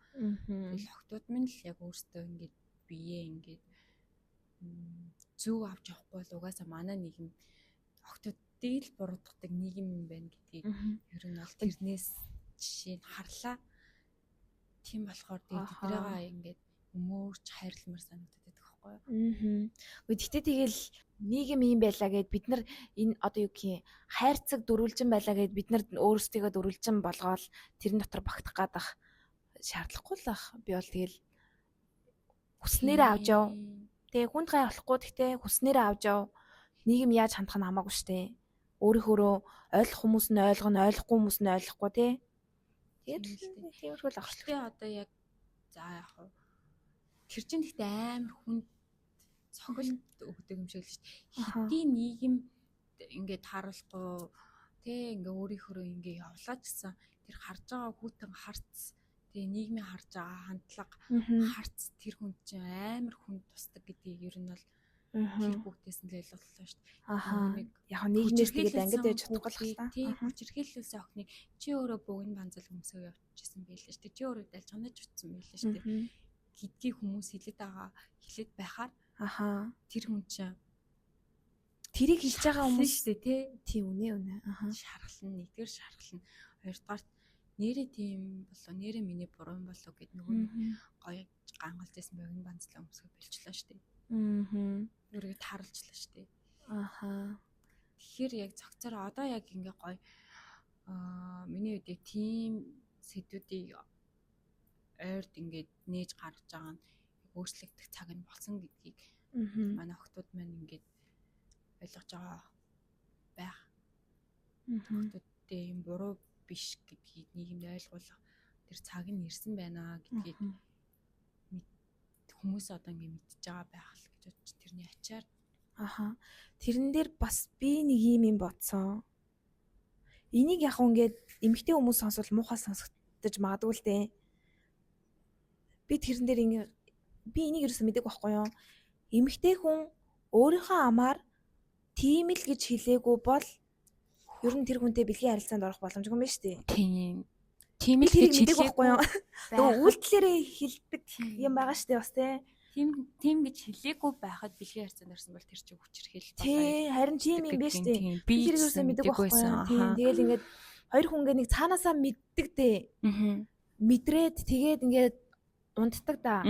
Тэгэл охтууд минь л яг өөрсдөө ингээд бие ингээд зүг авч явахгүй л угаасаа манай нийгэм охтуудыг л буруудгадаг нийгэм юм байна гэдгийг ер нь бол тэрнээс жишээ нь харлаа. Тийм болохоор тэднийгээ ингээд өмөрч хайрламар санагдаад байдаг байхгүй юу? Гэхдээ тэгэл нийгэм юм байлаа гэд бид нар энэ одоо юу гэх юм хайрцаг дөрвөлжин байлаа гэд бид нар өөрсдийгөө дөрвөлжин болгоол тэрэн дотор багтах гадах шаардлагагүй л ах. Би бол тэгэл хүснээрээ авч яв. Тэгээ хүнд гай болохгүй гэхдээ хүснээрээ авч яв. Нийгэм яаж хандах нь хамаагүй штэ. Өөрийнхөө ойлгох хүмүүс нь ойлгоно, ойлгохгүй хүмүүс нь ойлгохгүй тий. Тэгээд тиймэрхүү л ах. Би одоо яг за яг хуу тэр чинь гэхдээ амар хүнд цохилт өгдөг юм шиг л шүү дээ. Хэдийн нийгэм ингээд харуулахгүй тий ингээ өөрийнхөө ингээ явлаа ч гэсэн тэр харж байгаа хүүтэн харц тий нийгмийн харж байгаа хандлага харц тэр хүн чинь амар хүнд тусдаг гэдгийг ер нь бол тэр бүгдээс нь л ойлголоо шүү дээ. Яг нийгмээс тэгээд ангид байж чадахгүй л байна. Тий хүчирхийлүүлсэн охиныг чи өөрөө богино банзал өмсгөө явуулчихсан байлээ шүү дээ. Чи өөрөө далжганаж утсан байлээ шүү дээ. Гэдгийг хүмүүс хэлээд байхаар тэр хүн чинь тэрийг хэлж байгаа хүмүүс шүү дээ тий үнэ шархална нэгдүгээр шархална хоёрдугаар нэрээ тийм болоо нэрээ миний буруу юм болоо гэд нөгөө гоё гангалж байсан богино банзлаа өмсгөө болчлаа шүү дээ. Өөрийгөө тааралчлаа шүү дээ. Тэгэхээр яг цогцоор одоо яг ингээ гоё миний үдээ тийм сэдвүүдийг ойрд ингээд нээж гаргаж байгаа нь өөрчлөгдөх цаг нь болсон гэдгийг манай охтууд маань ингээд ойлгож байгаа байх. Охтуудтай юм буруу биш гэдгийг нийгэмд ойлгуулах тэр цаг нь ирсэн байна гэдгийг хүмүүс одоо ингээд мэдчихэж байгаа байх л гэж бодчих тэрний ачаар. Тэрэн дээр бас би нэг юм бодсон. Энийг яг ингээд эмэгтэй хүмүүс сонсвол муухай сонсогдож магадгүй л дээ. Би тэрэн дээр би энийг ерөөсөө мэдээгүй байхгүй юу? Эмэгтэй хүн өөрийнхөө амаар тийм л гэж хэлээгүй бол ер нь тэр хүнтэй бэлгийн харилцаанд орох боломжгүй юм байна шүү дээ. Тийм л гэж хэлээгүй байхгүй юу? Нөгөө үйлдэлээрээ хэлдэг юм байгаа шүү дээ бас тийм гэж хэлээгүй байхад бэлгийн харилцаанд орсон бол тэр чинь хүчирхийл болоо. Тий, харин тийм юм байна шүү дээ. Би тэр ерөөсөө мэдээгүй байхгүй юу? Тийм, тэгэл ингээд хоёр хүн ингээд нэг цаанаасаа мэддэг дээ. Мэдрээд тэгээд ингээд унддаг да.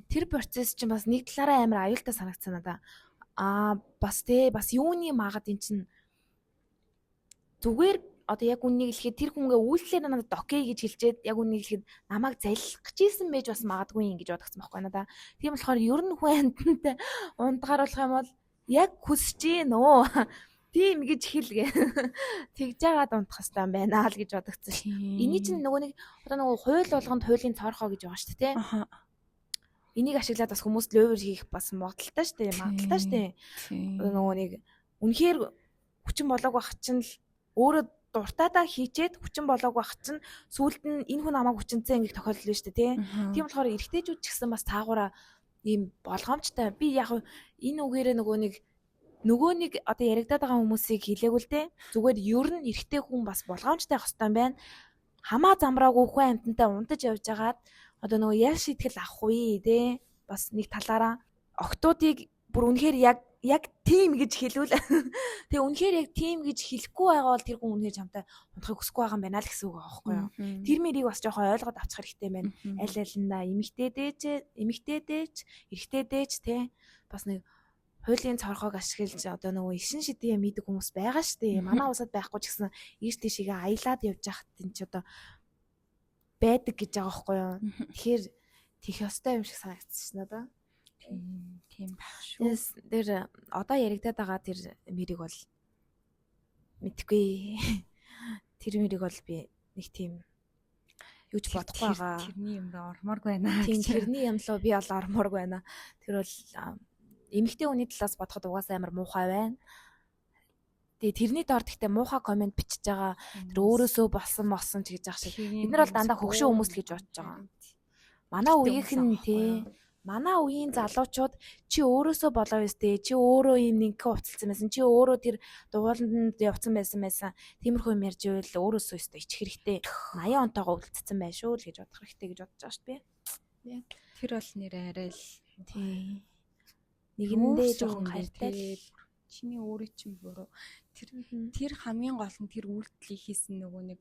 Тэр процесс чинь бас нэг талаараа амар аюултай санагдсан надаа. Бас юуны магад эн чинь зүгээр одоо яг үннийг хэлэхэд тэр хүнгээ үйлчлэлээр надад окей гэж хэлчихэд яг үннийг хэлэхэд намайг залхих гэжсэн байж бас магадгүй юм гэж бодогцсон байхгүй надаа. Тийм болохоор ер нь хүн амьтантай ундгааруулах юм бол яг хүсэж гин өө. Тийм гэж хэлгээ. Тэгж жагаад унтах хэрэгтэй юм байна л гэж бодогцсон ш. Эний чинь нөгөө нэг одоо нөгөө хууль болгонд хуулийн цоорхоо гэж байгаа шүү дээ. Энийг ашиглаад бас хүмүүс ловер хийх бас магадaltaй шүү дээ. Магадaltaй шүү дээ. Нөгөө нэг үнэхээр хүчин болоогүй ах чинь л өөрөө дуртаадаа хийчээд хүчин болоогүй ах чинь сүүлд нь энэ хүн намайг хүчинцээ ингэх тохиолдол шүү дээ. Тийм болохоор эрэгтэйчүүд ч гэсэн бас таагаараа ийм болгоомжтой. Би яг энэ үгээрээ нөгөө нэг одоо яригадаад байгаа хүмүүсийг хэлээгүй л дээ. Зүгээр ер нь эрэгтэй хүн бас болгоомжтой байх хэрэгтэй юм байна. Хамаа замраагүй хүн амьтантай унтаж явж байгаад одоо нөгөө яг шийтгэл авах үе дээ. Бас нэг талаараа охтуудыг бүр үнэхээр яг тийм гэж хэлвэл тэгээ үнэхээр яг тийм гэж хэлэхгүй байгаа бол тэр хүн үнэхээр чамтай унтахыг хүсэхгүй байгаа юм байна л гэсэн үг аахгүй юу. Тэр мэрийг бас жоохон ойлгоод авчих хэрэгтэй байна. Аль алиндаа эмэгтэйдээч, эрэгтэйдээч те бас нэг хуулийн цорхоог ашиглаж одоо нөгөө ишин шидээ мэддэг хүмүүс байгаа штэ. Манай улсад байхгүй ч гэсэн ийш тийшээ аялаад явж байхад энэ ч одоо байдаг гэж байгаа байхгүй юу. Тэгэхээр тийх ёстой юм шиг санагдчихсан надаа. Тийм байх шүү. Тэр одоо яригадаад байгаа тэр мэрийг бол мэдгүй. Тэр мэрийг бол би нэг тийм юуж бодохгүй байгаа. Тэрний юм руу ормооргүй байна. Тийм тэрний юм руу би бол ормооргүй байна. Тэр бол эмэгтэй хүний талаас бодоход угаасаа амар муухай байна. Тэгээ тэрний доор гэхдээ муухай комент бичиж байгаа. Тэр өөрөөсөө болсон ч гэж яах шиг. Бид нар бол дандаа хөгшин хүмүүс л гэж бодож байгаа. Манай үеийнх нь тий. Манай үеийн залуучууд чи өөрөөсөө болоо өстэй. Чи өөрөө юм нэг хувцалсан байсан. Чи өөрөө тэр дугууланд явцсан байсан. Тиймэрхүү юм ярьж ивэл өөрөөсөө өстэй ичих хэрэгтэй. 80 онтойгоо үлдсэн байх шүү л гэж бодох хэрэгтэй гэж бодож байгаа шүү дээ. Тэр бол нэр арай л тий. Нэгэндээ жоохон хайртай. Чиний өөрөө чинь буруу. Тэр хамгийн гол нь тэр үйлдэлийг хийсэн нөгөө нэг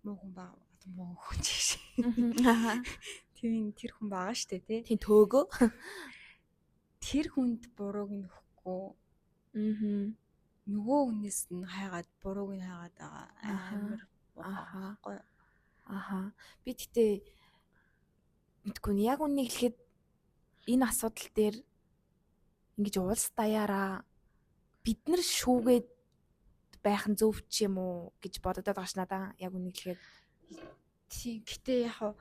муу хүн баа муу хүн чиш. Тийм тэр хүн байгаа штэ тий. Тийм төөгөө. Тэр хүнд бурууг нь өгөхгүй. Нөгөө хүнээс нь хайгаад бурууг нь хайгаад байгаа амар. Би тэгтээ мэдгүй нь яг үнийг хэлэхэд энэ асуудал дээр ингэж улс даяараа бид нар шүүгээд байх нь зөв ч юм уу гэж бододод байгаа ш надаа яг үнийг хэлэхэд. Тийм гэтээ яг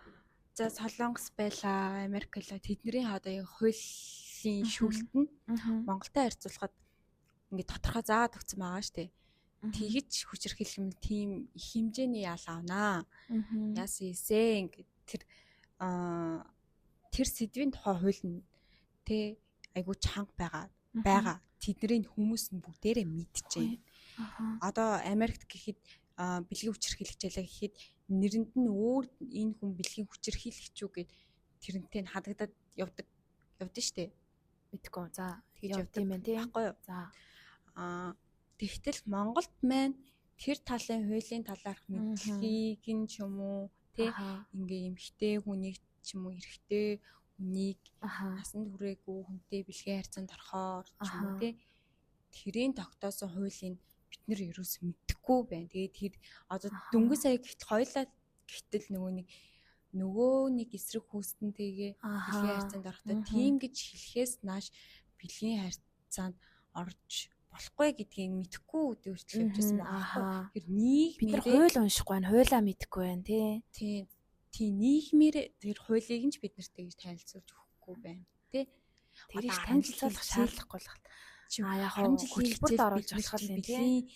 за Солонгос байла Америк байла тэдний одоо хуулийн шүүлт нь Монголтой харьцуулахад ингээд тодорхой заагаад өгсөн байгаа штэ. Тэгэж хүчирхийлэм тийм их хэмжээний ял авнаа. Яасан ийсэ ингээд тэр сэдвийн тухай хууль нь тэ айгуу чанга байгаа. Тэдний хүмүүс нь бүгдээрээ мэдчихээн. Одоо Америкт гэхэд бэлгийн хүчирхийлэгчээлээ гэхэд нэрэнд нь өөр энэ хүн бэлгийн хүчирхийлэгч үү гэд тэрнтэй хадагдаад явдаг штэ. Мэдгүй. За тэгж явдаг юм байна тий. Баггүй юу? За. Тэгтэл Монголд маань тэр талын хуулийн талаарх мэдлэгийг нь ч юм уу тий ингээ эмхтэй хүнийг ч юм уу эрэгтэй хүнийг насанд хүрээгүй хүнтэй бэлгийн харьцаанд орохоор ч юм уу тий тэрийн тогтоосон хуулийн бид нар ерөөс мэдэхгүй байна. Тэгээд тэр одоо дөнгөж сая гэтэл нөгөө нэг эсрэг хүүстэнтэйгээ бэлгийн харьцаанд орохдоо тийм гэж хэлэхээс нааш бэлгийн харьцаанд орж болохгүй гэдгийг мэдэхгүй өөрчлөлт явуулсан байна. Тэр нийгмээр бид нар хууль уншихгүй байна, хуулаа мэдэхгүй байна тий. Тийм нийгмээр тэр хуулийг нь ч бид нарт тэгж танилцуулж өгөхгүй байна тий. Тэрийг танилцуулах шаардлагагүй л байна. Яг хөтөлбөрт оруулж болох юм тий.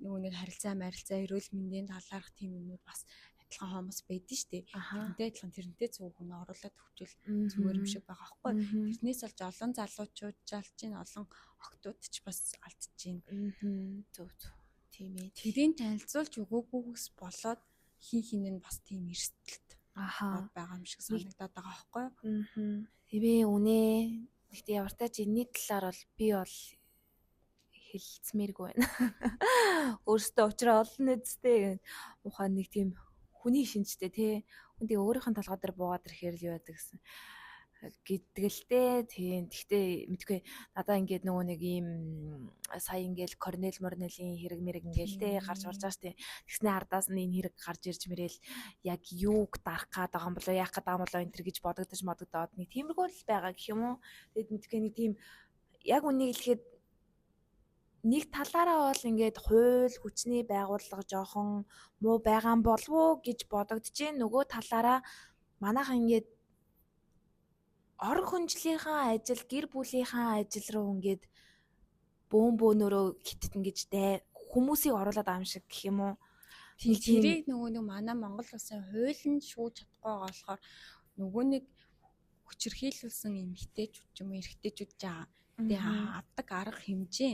Нөгөө нэг харилцаа эрүүл мэндийн талаарх тийм юмнууд бас адилхан хомос байдэн штэ. Тэрнтэй адилхан тэрнтэй зөв хүн оруулаад төвчл зүгээр юм шиг байгаа байхгүй. Тэрнээс олж олон залуучууд жалж гин олон охтууд ч бас алдж гин. Зөв. Тийм ээ. Тэрийг танилцуулж өгөөгүйгээс болоод хин нь бас тийм эрсдэлт байгаа юм шиг санагдаад байгаа байхгүй. Тэгээ үнэ. Гэхдээ явартаа чи энэ талаар бол би бол хэлцмээргүй байна. Өөртөө уучраа олон үсттэй ухаан нэг тийм хүний шинжтэй тий. Хүнтэй өөрийнх нь толгой дээр буугаад ирэхээр л юу яадаг гэсэн гэдгэлтэй тийм. Гэхдээ мэдгүй надаа ингээд нөгөө нэг ийм сая ингээл Корнел Морнелийн хэрэг мэрэг ингээл тий гарч орж байгаа штэ. Тэгснэ ардаас нь энэ хэрэг гарч ирж мэрэл яг юуг дарах гээд байгаа юм болоо яах гээд байгаа юм болоо энэ төр гэж бодогдож модогдоод нэг тиймэрхүү л байгаа гэх юм уу. Тэгэд мэдгүй нэг тийм яг үнийг хэлэхэд нэг талаараа бол ингээд хууль хүчний байгууллага жоохон муу байгаа юм болов уу гэж бодогдож, нөгөө талаараа манайхан ингээд ор хүнжлийнхаа ажил, гэр бүлийнхаа ажил руу ингээд бөөнөрөө хиттэн гэж хүмүүсийг оруулаад байгаа юм шиг гэх юм уу. Тэрийг нөгөө манай Монгол улсын хууль нь шүүж чадахгүй байгаа болохоор нөгөө нэг хүчирхийлүүлсэн эмэгтэйчүүд ч юм уу эрэгтэйчүүд жаа авдаг арга хэмжээ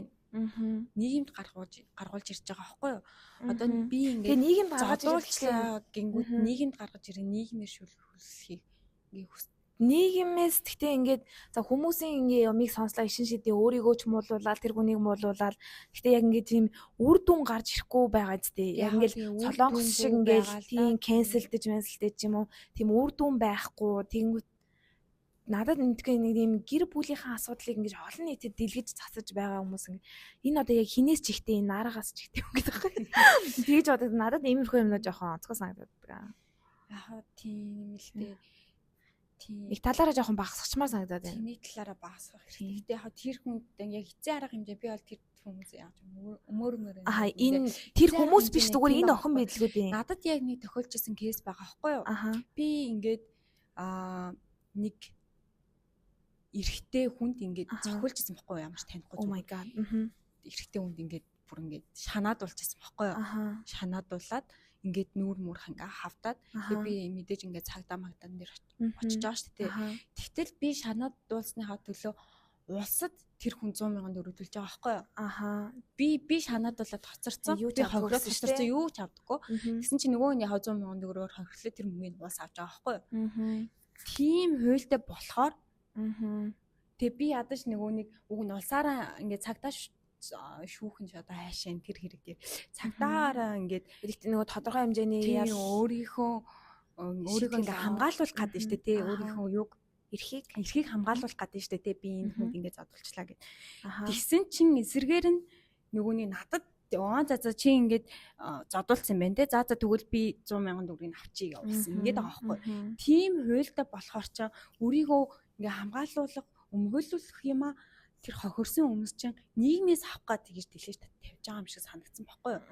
нийгэмд гаргуулж ирж байгаа байхгүй юу. Одоо би ингээд нийгэмд гаргаж ирлээ гингүүд нийгэмд гаргаж ирэх нийгмээр шүүлхийг ингээ нийгэмээс гэхдээ ингээд за хүмүүсийн ингээ ямиг сонслоо ишин шидийн өөрийгөө ч муулуулаад тэр хүнийг муулуулаад гэхдээ яг ингээ тийм үр дүн гарч ирэхгүй байгаа зү. Яг ингээл Солонгос шиг ингээл тийм кэнселдэж мэнселдэж юм уу тийм үр дүн байхгүй тэнгүүт надад нэг юм гэр бүлийнхаа асуудлыг ингэж олон нийтэд дэлгэж засаж байгаа хүмүүс энэ одоо яг хинээс ч ихтэй энэ наараагаас ч ихтэй юм гэдэг байхгүй. Тэгж бодоод надад иймэрхүү юмнууд жоохон онцгой санагдаад байгаа. Яг тийм л дээ. Тийм. Их талаараа жоохон багасгачмаар санагдаад байна. Тэний талаараа багасгах хэрэгтэй. Гэтэ яг тэр хүнд яг эцсийн арга хэмжээ би бол тэр хүмүүс яаж өмөр энэ тэр хүмүүс биш зүгээр энэ охин бидлгүүд юм. Надад яг нэг тохиолжсэн кейс байгаа байхгүй юу? Би ингээд нэг эрэгтэй хүнд ингээд цохиулжсэн байхгүй юу? Ямар ч танихгүй. Oh my god. Эрэгтэй хүнд ингээд бүр ингээд шанаадуулчихсан байхгүй юу? Шанаадуулаад ингээд нүүр мөрх ингээ хавтаад би мэдээж ингээ цагдаа магдан дээр очиж байгаа шүү дээ. Тэгтэл би шанаад дуулсныхаа төлөө улсад тэр хүн 100,000 төгрөг төлж байгаа байхгүй юу? Би шанаад дуулаад хоцорсон. Би хохироод хоцорсон юу ч авдаггүй. Тэгсэн чинь нөгөө нь яг 100,000 төгрөгөөр хохирлоо тэр мөнгөний улс авч байгаа байхгүй юу? Тийм хуйлтай болохоор тэгээ би ядаж нөгөө нэг уг нь улсаараа ингээ цагдаа шүүхэн ч одоо хайшаа тэр хэрэг дээр цагдаараа ингээд нөгөө тодорхой хэмжээний өөрийнхөө ингээ хамгаалуулах гэдэг нь шүү дээ тий өөрийнхөө юг эрхийг хамгаалуулах гэдэг нь шүү дээ тий би энэ хүнд ингээ задуулчлаа гэд. Тэгсэн чинь эсэргээр нь нөгөөний надад за чи ингээд задуулсан байна те за тэгвэл би 100,000 төгрөгийг авчия гэсэн ингээд байгаа байхгүй. Тийм хуйлтай болохоор ч өөрийгөө ингээ хамгаалуулах өмгөөлөх юм а тэр хохирсон хүмүүс чинь нийгмээс авах гэж тэгж тавьж байгаа юм шиг санагдсан байхгүй юу?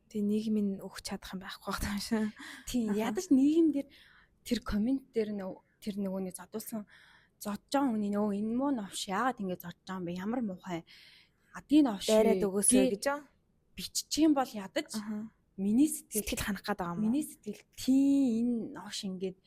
Тэг нийгмийн өгч чадах юм байхгүй байна шээ. Тийм ядаж нийгэмдэр тэр коммент дээр тэр нөгөөний задуулсан зодж байгаа хүний нөгөө энэ муу новш яагаад ингэ зодж байгаа юм бэ? Ямар муухай адын новш дайраад өгөөсэй гэж биччих юм бол ядаж миний сэтгэл ханах гээд байгаа юм. Миний сэтгэл тийм энэ новш ингээд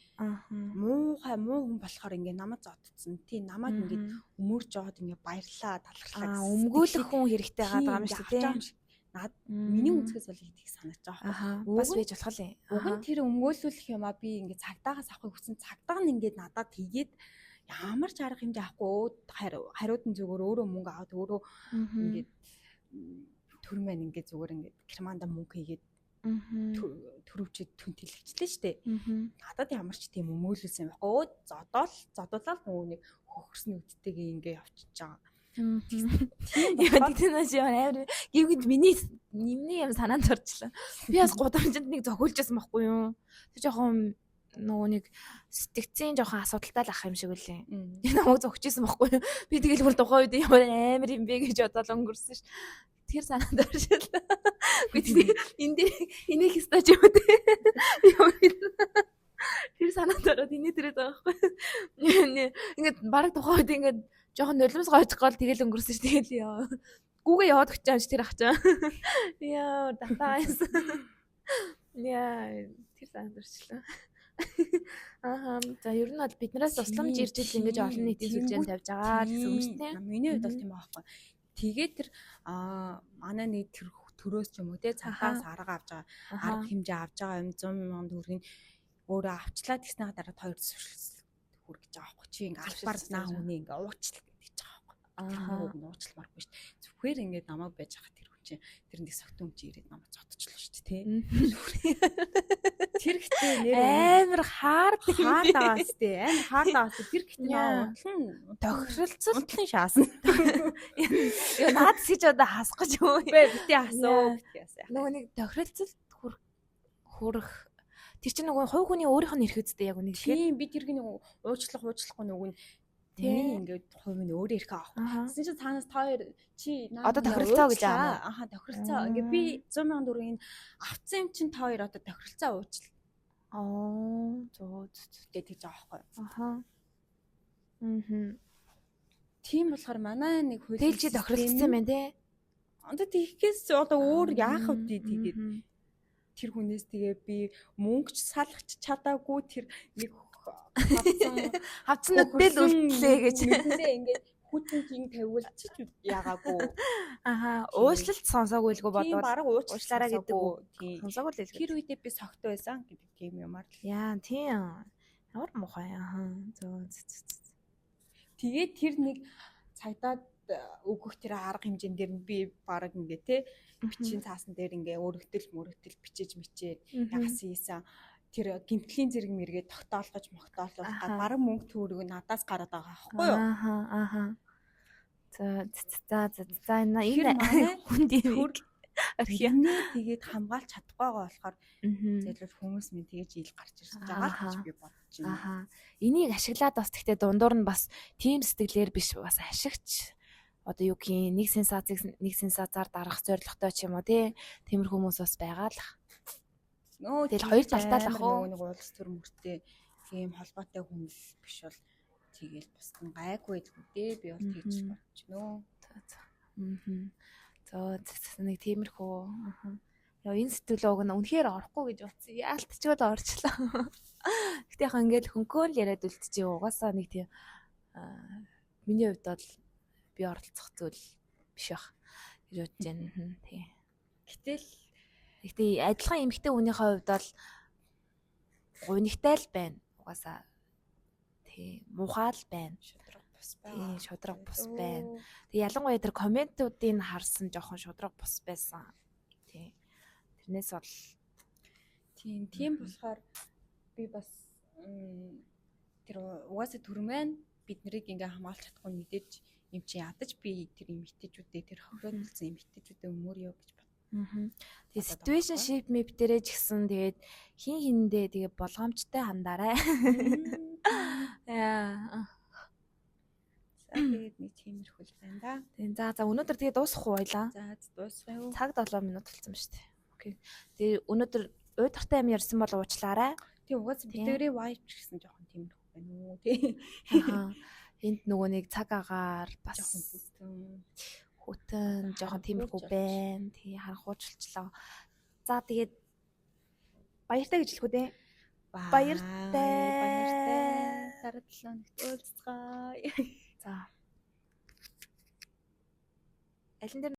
муухай муу хүн болохоор ингээд намайг зодцсон. Тийм намайг ингээд өмөрж жоод ингээд баярлаа талархлаа. Өмгөөлөх хүн хэрэгтэй байгаа юм шүү дээ. Наад миний үнцгээс бол их санаж байгаа. Бас байж болох юм. Уг нь тэр өмгөөлөх юм а би ингээд цагдаагаас авахыг хүсэн цагдаа нь ингээд надад хийгээд ямар ч арга хэмжээ авахгүй хариудан зүгээр өөрөө мөнгө аваад өөрөө ингээд төр маань ингээд зүгээр ингээд керманда мөнгө хийгээд төрөвчөд түнтэлэгчлээ штэ. Надад ямар ч тийм өмөөлүүлсэн байхгүй. Зодуулаад нөгөө нэг хөхөрсний үдтэйгээ ингээ явчихж байгаа. Яа тэгтэнэш амар гівгэд миний нэмний юм санаанд орчлаа. Би бас гудамжинд нэг зохиулжсэн байхгүй юу. Тэг жоохон нөгөө нэг сэтгцийн жоохон асуудалтай л ах юм шиг үлээ. Намайг зогчижсэн байхгүй юу. Би тэгэл бүр тухайн үед ямар амар юм бэ гэж бодоод өнгөрсөн ш. Тэр санаанд оршил. Гэхдээ энэ дээр инех стаж юм дээ. Тэр санаанд ороод инээ дээрээ байгаа байхгүй. Ингээд бараг тухайн үед ингээд жоохон нулимс гойчих гол тэгэл өнгөрсөн ш. Тэгэл яа. Гүүгээ яваад өгч байгаа тэр ах чаа. Яа, датаас. Яа, тэр санаанд орчлаа. За ер нь бол биднээс тусламж ирж ил ингэж олон нийтийн сүлжээнд тавьж байгаа гэсэн үг шүү дээ. Миний хувьд бол тийм байхгүй. Тэгээд тэр манай нэг төрөөс ч юм уу те цахаас арга авч байгаа арга хэмжээ авч байгаа юм 100,000 төгрөгийг өөрөө авчлаа гэснээр дараа хоёр зөвшөөрөл хүргэж байгаа байхгүй чи ингээ албаар наа хүний ингээ уучлал гэж байгаа байхгүй. Тэр уучлалмааргүй шүү дээ. Зүгээр ингээ намайг байж хаа тэр хүн чинь тэрний согтун хүн чинь ирээд намайг зодчихлоо шүү дээ те. Тэр ихтэй нэр амар хаард байгаас те амар хаард байгаас тэр ихтэй утлан тохиролцол утлан шаасан. Яа наад сэж одоо хасгаж юу бити асуу гэсэн. Нөгөө нэг тохиролцол хүрэх тэр чинь нөгөө хувь хүний өөрийнх нь эрх үстэй яг үнийг тийм би тэрг нэг уучлахгүй нөгөө нь тийм ингээд хувь нь өөрөө эрх авах. Тэгсэн чинь цаанаас та хоёр чи одоо тохиролцоо гэж аа. Аха тохиролцоо. Ингээд би 100,000 төгрөгийг авцсан юм чинь та хоёр одоо тохиролцоо уучил. Зөө гэдэг гэж байгаа байхгүй. Аха. Тийм болохоор манай нэг хууль тэгэл чи тохиролцсон юм байна те. Одоо тийхээс одоо өөр яах вэ тэгээд тэр хүнээс тэгээ би мөнгөч салгах чадаагүй тэр нэг хавцсан нүдэл үлдлээ гэж ингээд хүтэнгийн тавиул ч яагаагүй. Аха уучлалт сонсоогүй лгүй бодвол бараг уучлаараа гэдэг тийм сонсоогүй л тэр үедээ би согтой байсан гэдэг тийм юмар л. Яа тийм ямар муухай аха зөө. Тэгээд тэр нэг цагдаад өгөх тэр арга хэмжээнд дээр нь би бараг ингээ те бичийн цаасан дээр ингээ өргөдөл мөргөдөл бичиж мичээд ягсан ийсэн тэр гимтлийн зэрэг мэргээ тогтоолгож мохтоолуулахад бараг мөнгө төгрөг надаас гараад байгаа аахгүй юу? Ааха. За Энэ манай хүнд юм. Архины тэгээд хамгаалж чадахгүй байгаа болохоор зөвлөл хүмүүс минь тэгэж ил гарч ирж байгаа гэж би бодож байна. Аха. Энийг ашиглаад бас тэгтээ дундуур нь бас тийм сэтгэлээр биш бас ашигч одоо юу гэх нэг сенсацаар дарах зорилготой ч юм уу тиймэр хүмүүс бас байгаа л. Тэгэл хоёр талтай л ах уу. Нэг уулс төр мөртэй тийм холбоотой хүн биш бол тэгэл бусдын гайгүй л дээ би бол тэгж бодож нөө. Нэг тиймэрхүү. Яа энэ сэтгэл уг нь үнэхээр орохгүй гэж бодсон. Яалтчгүй л орчлоо. Гэтэ яг ингээл хөнköön л яриад үлдчихээ угаасаа нэг тийм миний хувьд бол би оролцох зүйл биш байх гэж бодож байна. Тий. Гэтэ адилхан эмэгтэй хүнийхээ хувьд бол гунигтай л байна. Угаасаа тий муухай л байна. Шудраг бус байна. Тэг ялангуяа тэр комментуудыг харсан жоохон шудраг бус байсан. Тий. Тэрнээс бол тийм болохоор би бас тэр угаасаа түрмэн бид нарыг ингээ хамгаалж чадахгүй мэдээж юм чи ядаж би тэр эмэгтэйчүүдээ тэр хохироолцсон эмэгтэйчүүдээ өмөрөө гэж бод. Тэгээ situationship map дээрээ ч гэсэн тэгээд хин хиндээ тэгээ болгоомжтой хандаарай. Яа. Тэгээд нэг тиймэрхүү л байна да. Тийм за өнөөдөр тэгээ дуусах уу байлаа? За дуусгая юу? Цаг 7 минут болсон ба шүү дээ. Окей. Тэгээ өнөөдөр уйдахтай юм ярьсан бол уучлаарай. Тийм угаасаа битэрээ wipe ч гэсэн жоохон тиймэрхүү байна уу тий. Аа. Энд нөгөө нэг цаг агаар бас жоохон хөтөн жоохон тиймэрхүү байна. Тий харанхуучилчлаа. За тэгээд баяртай гэж хэлэх үү дээ. Баяртай. Дараа 7 хоногт уулзцгаая. За. Алин дээр